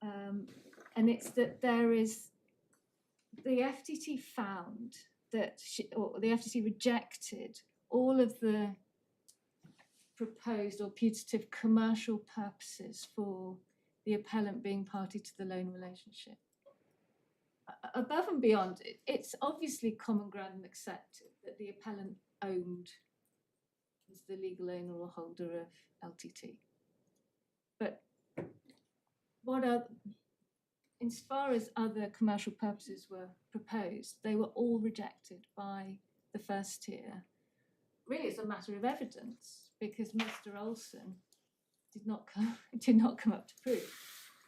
and it's that there is, the FTT found that, or the FTT rejected all of the proposed or putative commercial purposes for the appellant being party to the loan relationship. Above and beyond, it's obviously common ground and accepted that the appellant owned, is the legal owner or holder of LTT. But what are, as far as other commercial purposes were proposed, they were all rejected by the first tier. Really, it's a matter of evidence because Mr. Olsen did not come up to prove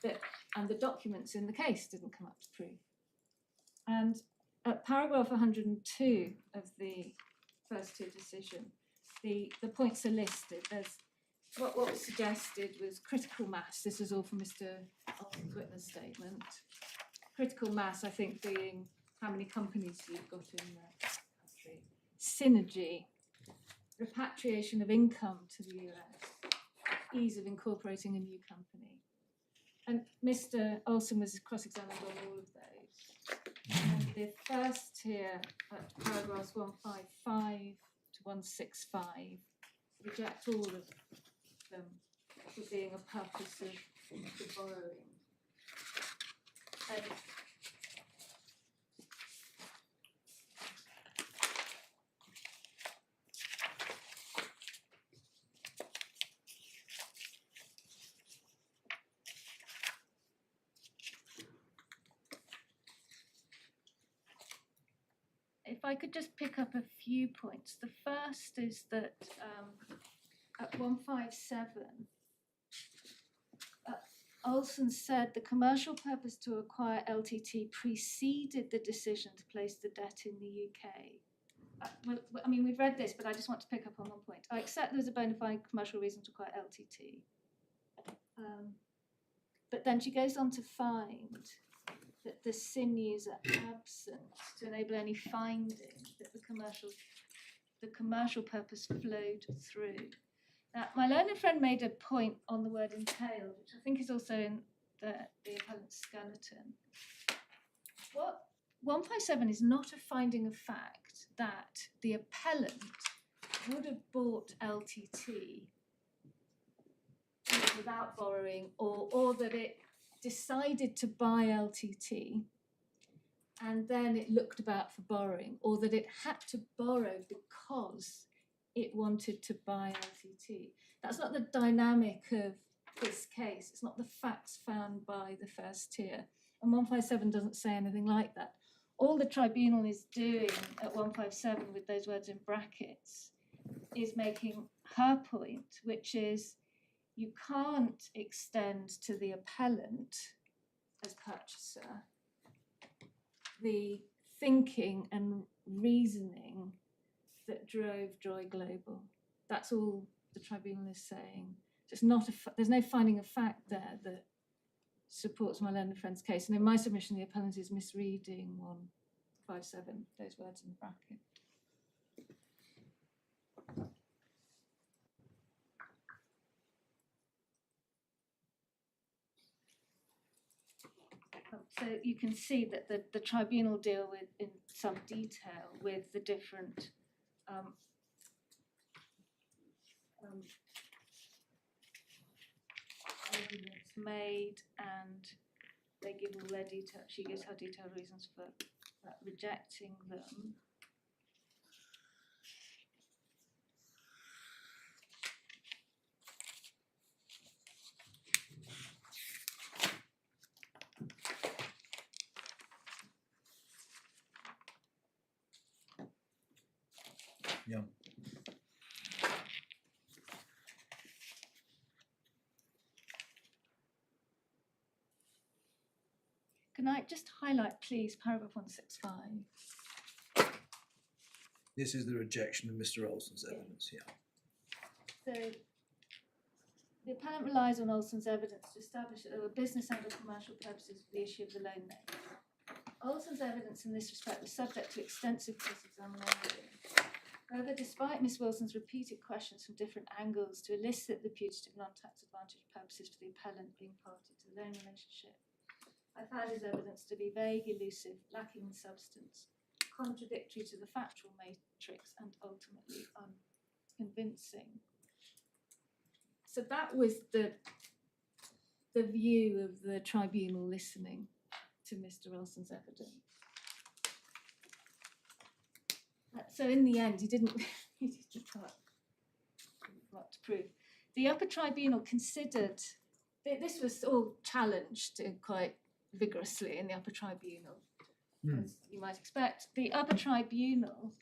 that, and the documents in the case didn't come up to prove. And at paragraph 102 of the first tier decision, the points are listed. There's what was suggested was critical mass. This is all from Mr. Olsen's witness statement. Critical mass, I think, being how many companies you've got in the country. Synergy, repatriation of income to the US, ease of incorporating a new company. And Mr. Olsen was cross-examined on all of those. And the first tier at paragraphs 155 to 165 reject all of them for being a purpose of the borrowing. And if I could just pick up a few points. The first is that at 157, Olsen said the commercial purpose to acquire LTT preceded the decision to place the debt in the UK. I mean, we've read this, but I just want to pick up on one point. I accept there's a bona fide commercial reason to require LTT. But then she goes on to find that the sinews are absent to enable any finding that the commercial purpose flowed through. Now, my learned friend made a point on the word entailed, which I think is also in the appellant's skeleton. What 157 is not a finding of fact that the appellant would have bought LTT without borrowing, or that it decided to buy LTT and then it looked about for borrowing, or that it had to borrow because it wanted to buy LTT. That's not the dynamic of this case. It's not the facts found by the first tier. And 157 doesn't say anything like that. All the tribunal is doing at 157 with those words in brackets is making her point, which is you can't extend to the appellant as purchaser the thinking and reasoning that drove Joy Global. That's all the tribunal is saying. It's not there's no finding of fact there that supports my learned friend's case. And in my submission, the appellant is misreading 157, those words in the bracket. So you can see that the tribunal deal with in some detail with the different arguments made, and they give all their detail. She gives her detailed reasons for rejecting them. Yeah. Can I just highlight, please, paragraph 165? This is the rejection of Mr. Olson's evidence, yeah. So the appellant relies on Olson's evidence to establish that there were business and commercial purposes for the issue of the loan note. Olson's evidence in this respect was subject to extensive cross-examination. However, despite Miss Wilson's repeated questions from different angles to elicit the putative non-tax advantage purposes for the appellant being party to the loan relationship, I found his evidence to be vague, elusive, lacking in substance, contradictory to the factual matrix, and ultimately unconvincing. So that was the view of the tribunal listening to Mr. Olson's evidence. So in the end, he didn't what to prove. The Upper Tribunal considered, this was all challenged quite vigorously in the Upper Tribunal, as you might expect. The Upper Tribunal,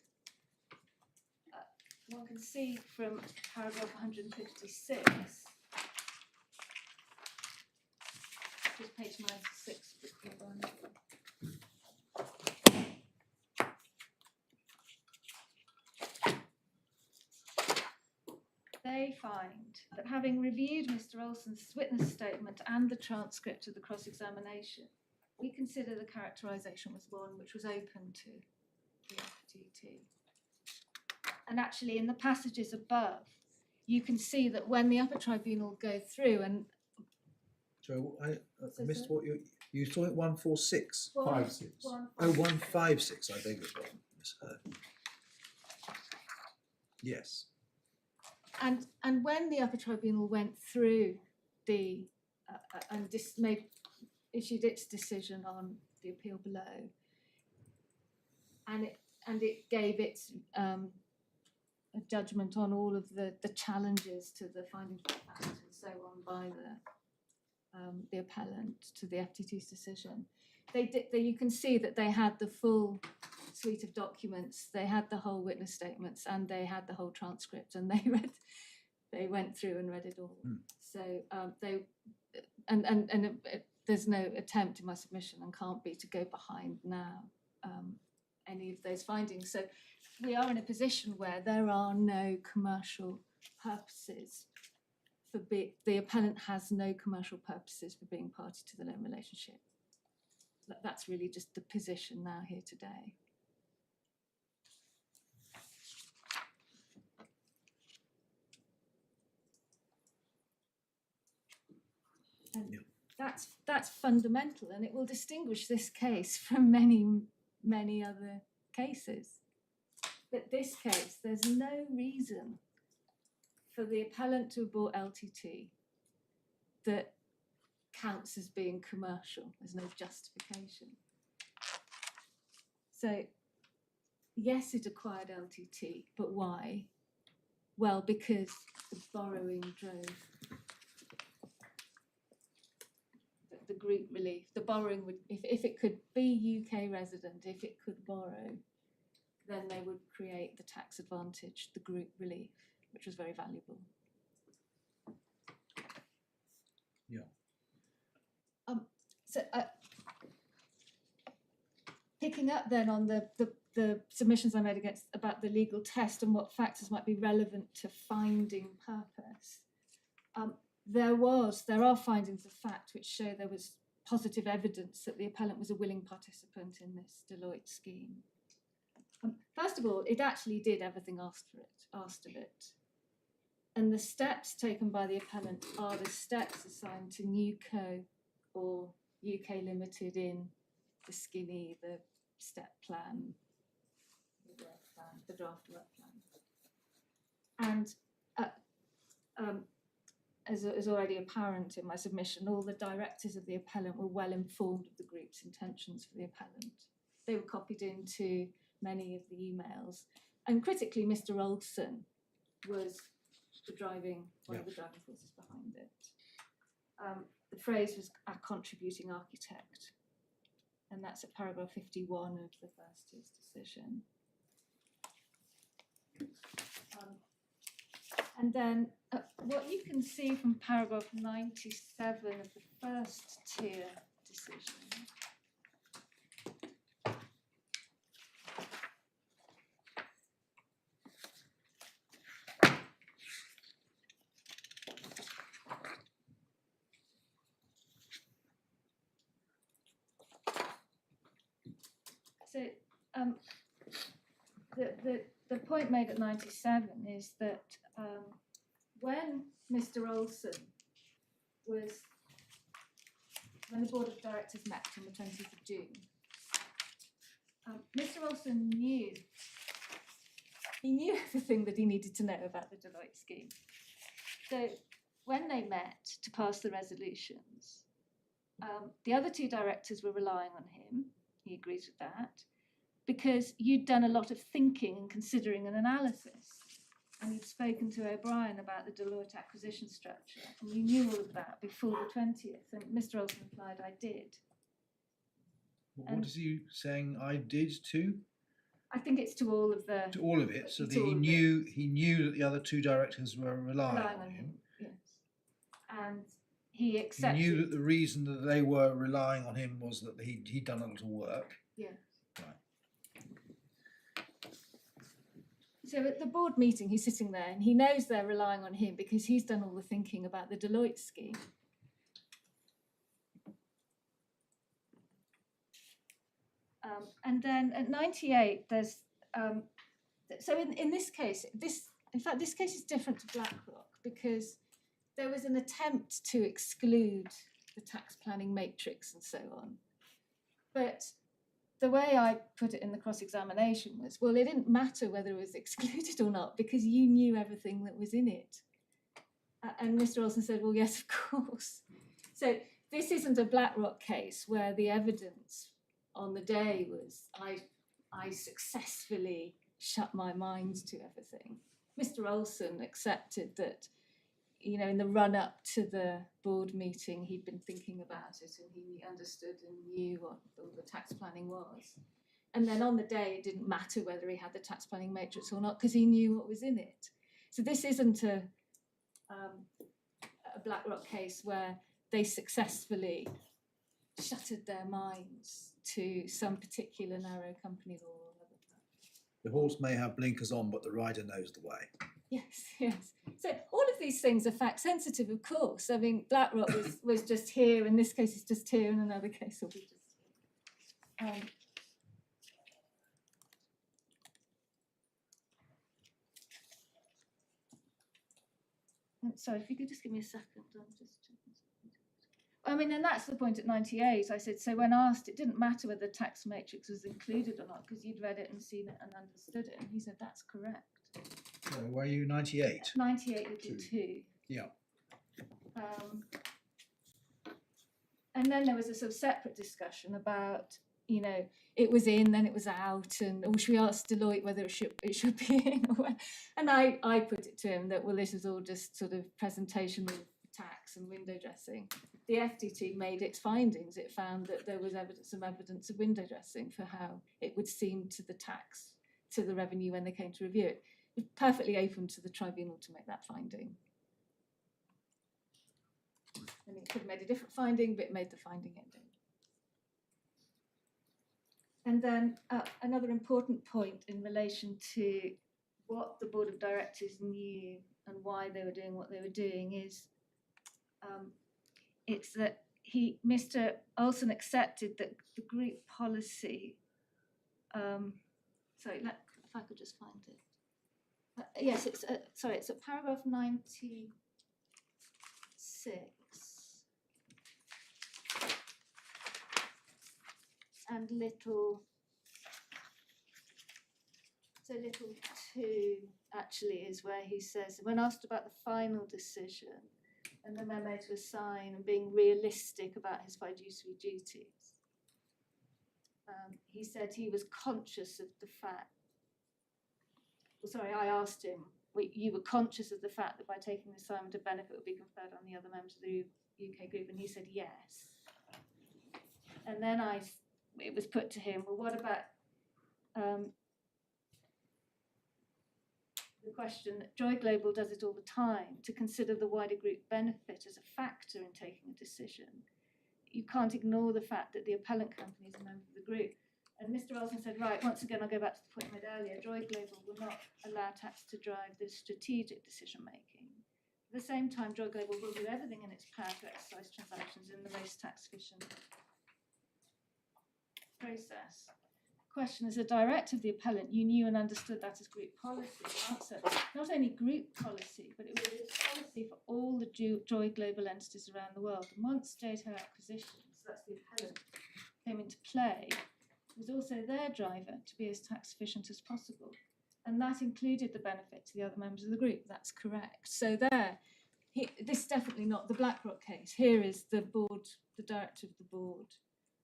one can see from paragraph 156, which is page 96 of the one. They find that having reviewed Mr. Olson's witness statement and the transcript of the cross-examination, we consider the characterisation was one which was open to the FTT. And actually, in the passages above, you can see that when the Upper Tribunal go through and... So I missed what you saw it 146? 5-6. Oh, 156, I beg your pardon, misheard. Yes. And when the Upper Tribunal went through the and issued its decision on the appeal below, and it gave its a judgment on all of the challenges to the findings of fact and so on by the appellant to the FTT's decision, you can see that they had the full suite of documents, they had the whole witness statements, and they had the whole transcript, and they went through and read it all. So there's no attempt in my submission, and can't be, to go behind now any of those findings. So we are in a position where there are no commercial purposes for the appellant has no commercial purposes for being party to the loan relationship. That's really just the position now here today. And that's fundamental, and it will distinguish this case from many other cases. But this case, there's no reason for the appellant to have bought LTT that counts as being commercial. There's no justification. So yes, it acquired LTT, but why? Well, because the borrowing drove the group relief. The borrowing would, if it could be UK resident, if it could borrow, then they would create the tax advantage, the group relief, which was very valuable. Yeah. So picking up then on the submissions I made about the legal test and what factors might be relevant to finding purpose. There are findings of fact which show there was positive evidence that the appellant was a willing participant in this Deloitte scheme. First of all, it actually did everything asked of it. And the steps taken by the appellant are the steps assigned to Newco or UK Limited in the skinny, the step plan, the work plan, the draft work plan. And as is already apparent in my submission, all the directors of the appellant were well informed of the group's intentions for the appellant. They were copied into many of the emails. And critically, Mr. Olson was one of the driving forces behind it. The phrase was a contributing architect, and that's at paragraph 51 of the First Tier's decision. And then what you can see from paragraph 97 of the First Tier decision the point made at 97 is that when Mr. Olson when the Board of Directors met on the 20th of June, Mr. Olson knew everything that he needed to know about the Deloitte scheme. So when they met to pass the resolutions, the other two directors were relying on him. He agrees with that, because you'd done a lot of thinking and considering an analysis, and you'd spoken to O'Brien about the Deloitte acquisition structure, and you knew all of that before the 20th, and Mr. Olson replied, I did. What is he saying I did to? I think it's to all of the... To all of it, so that To all he of knew that the other two directors were relying on him. Yes. And he accepted... He knew that the reason that they were relying on him was that he'd done a little work. Yeah. Right. So at the board meeting, he's sitting there and he knows they're relying on him because he's done all the thinking about the Deloitte scheme. And then at 98, there's so in this case, this case is different to BlackRock because there was an attempt to exclude the tax planning matrix and so on. But the way I put it in the cross-examination was, well, it didn't matter whether it was excluded or not because you knew everything that was in it. And Mr. Olson said, well, yes, of course. So this isn't a BlackRock case where the evidence on the day was, I successfully shut my mind to everything. Mr. Olson accepted that, you know, in the run-up to the board meeting, he'd been thinking about it and he understood and knew what all the tax planning was. And then on the day, it didn't matter whether he had the tax planning matrix or not because he knew what was in it. So this isn't a BlackRock case where they successfully shuttered their minds to some particular narrow company law or The horse may have blinkers on, but the rider knows the way. Yes, yes. So all of these things are fact sensitive, of course. I mean, BlackRock was just here, in this case it's just here, in another case it'll be just here. Sorry, if you could just give me a second, I'm just checking something. I mean, and that's the point at 98. I said, so when asked, it didn't matter whether the tax matrix was included or not, because you'd read it and seen it and understood it. And he said, that's correct. So were you 98? 98 would be 2. Yeah. And then there was a sort of separate discussion about, you know, it was in, then it was out, and should we ask Deloitte whether it should be in? And I put it to him that, well, this is all just sort of presentation of tax and window dressing. The FTT made its findings. It found that there was some evidence of window dressing for how it would seem to the tax, to the revenue when they came to review it. It was perfectly open to the tribunal to make that finding. I mean, it could have made a different finding, but it made the finding it did. And then another important point in relation to what the board of directors knew and why they were doing what they were doing is it's that Mr. Olsen accepted that the group policy, sorry, if I could just find it. Yes, it's it's at paragraph 96. And little 2 actually is where he says, when asked about the final decision and the memo to assign and being realistic about his fiduciary duties, he said he was conscious of the fact, I asked him, you were conscious of the fact that by taking the assignment a benefit would be conferred on the other members of the UK group, and he said yes. And then it was put to him, well, what about the question that Joy Global does it all the time, to consider the wider group benefit as a factor in taking a decision. You can't ignore the fact that the appellant company is a member of the group. And Mr. Olsen said, right, once again, I'll go back to the point I made earlier, Joy Global will not allow tax to drive the strategic decision making. At the same time, Joy Global will do everything in its power to exercise transactions in the most tax efficient process. Question: as a director of the appellant, you knew and understood that as group policy. Answer: not only group policy, but it was policy for all the Joy Global entities around the world. And once JTI Acquisitions, that's the appellant, came into play, it was also their driver to be as tax efficient as possible. And that included the benefit to the other members of the group. That's correct. So this is definitely not the BlackRock case. Here is the board, the director of the board,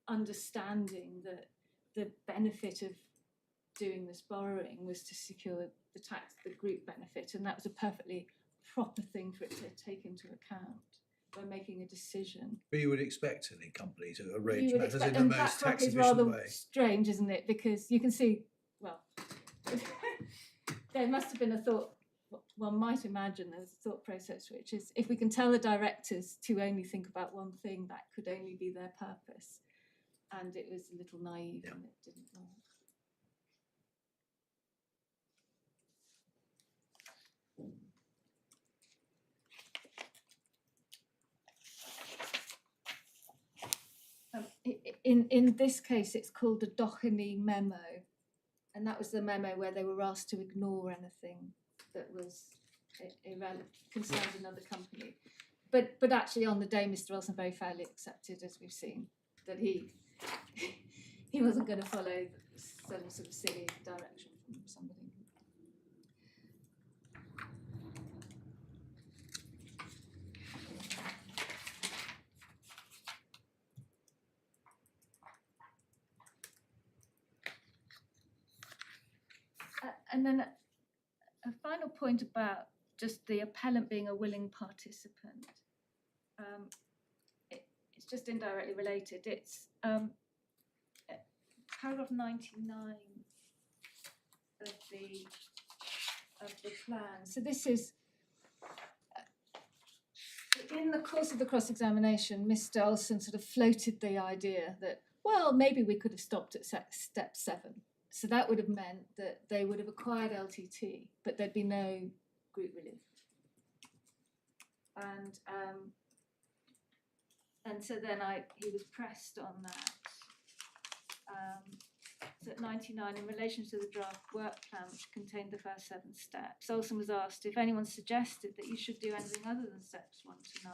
understanding that the benefit of doing this borrowing was to secure the group benefit, and that was a perfectly proper thing for it to take into account when making a decision. But you would expect any company to arrange You would matters expect, in the and most BlackRock tax is efficient rather way. strange, isn't it? Because you can see, well, there must have been a thought. One might imagine there's a thought process, which is if we can tell the directors to only think about one thing, that could only be their purpose. And it was a little naive, and it didn't work. In this case, it's called the Doheny memo, and that was the memo where they were asked to ignore anything that was irrelevant, concerned another company. But actually, on the day, Mr. Wilson very fairly accepted, as we've seen, that he wasn't going to follow some sort of silly direction from somebody. And then a final point about just the appellant being a willing participant. It's just indirectly related. It's paragraph 99 of the plan. So this is in the course of the cross-examination, Mr. Olsen sort of floated the idea that, well, maybe we could have stopped at step 7. so that would have meant that they would have acquired LTT, but there'd be no group relief. And so then he was pressed on that. So at 99, in relation to the draft work plan which contained the first 7 steps, Olsen was asked if anyone suggested that you should do anything other than steps 1 to 9.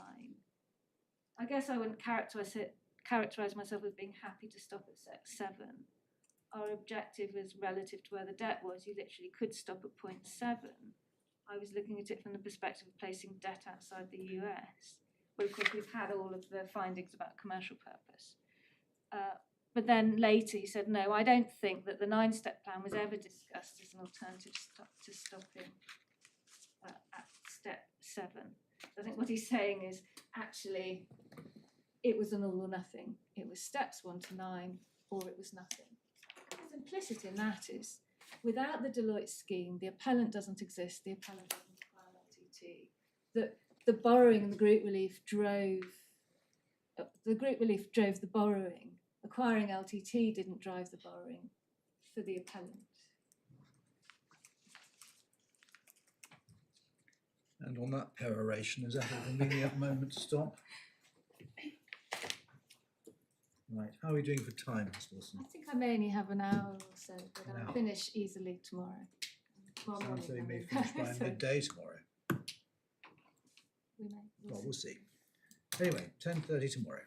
I guess I wouldn't characterise myself as being happy to stop at step 7. Our objective was relative to where the debt was. You literally could stop at point 7. I was looking at it from the perspective of placing debt outside the US. Well, of course, we've had all of the findings about commercial purpose. But then later he said, no, I don't think that the 9-step plan was ever discussed as an alternative to stopping at step 7. I think what he's saying is actually it was an all or nothing. It was steps 1 to 9 or it was nothing. What's implicit in that is without the Deloitte scheme, the appellant doesn't exist, the appellant doesn't require LTT. The borrowing and the group relief drove the borrowing. Acquiring LTT didn't drive the borrowing for the appellant. And on that peroration, is that a convenient moment to stop? Right, how are we doing for time, Ms. Wilson? I think I may only have an hour or so, but An I'll hour. finish easily tomorrow. Tomorrow Sounds like we may morning, finish by So midday tomorrow. we may, Well, we'll we'll see. see. Anyway, 10:30 tomorrow.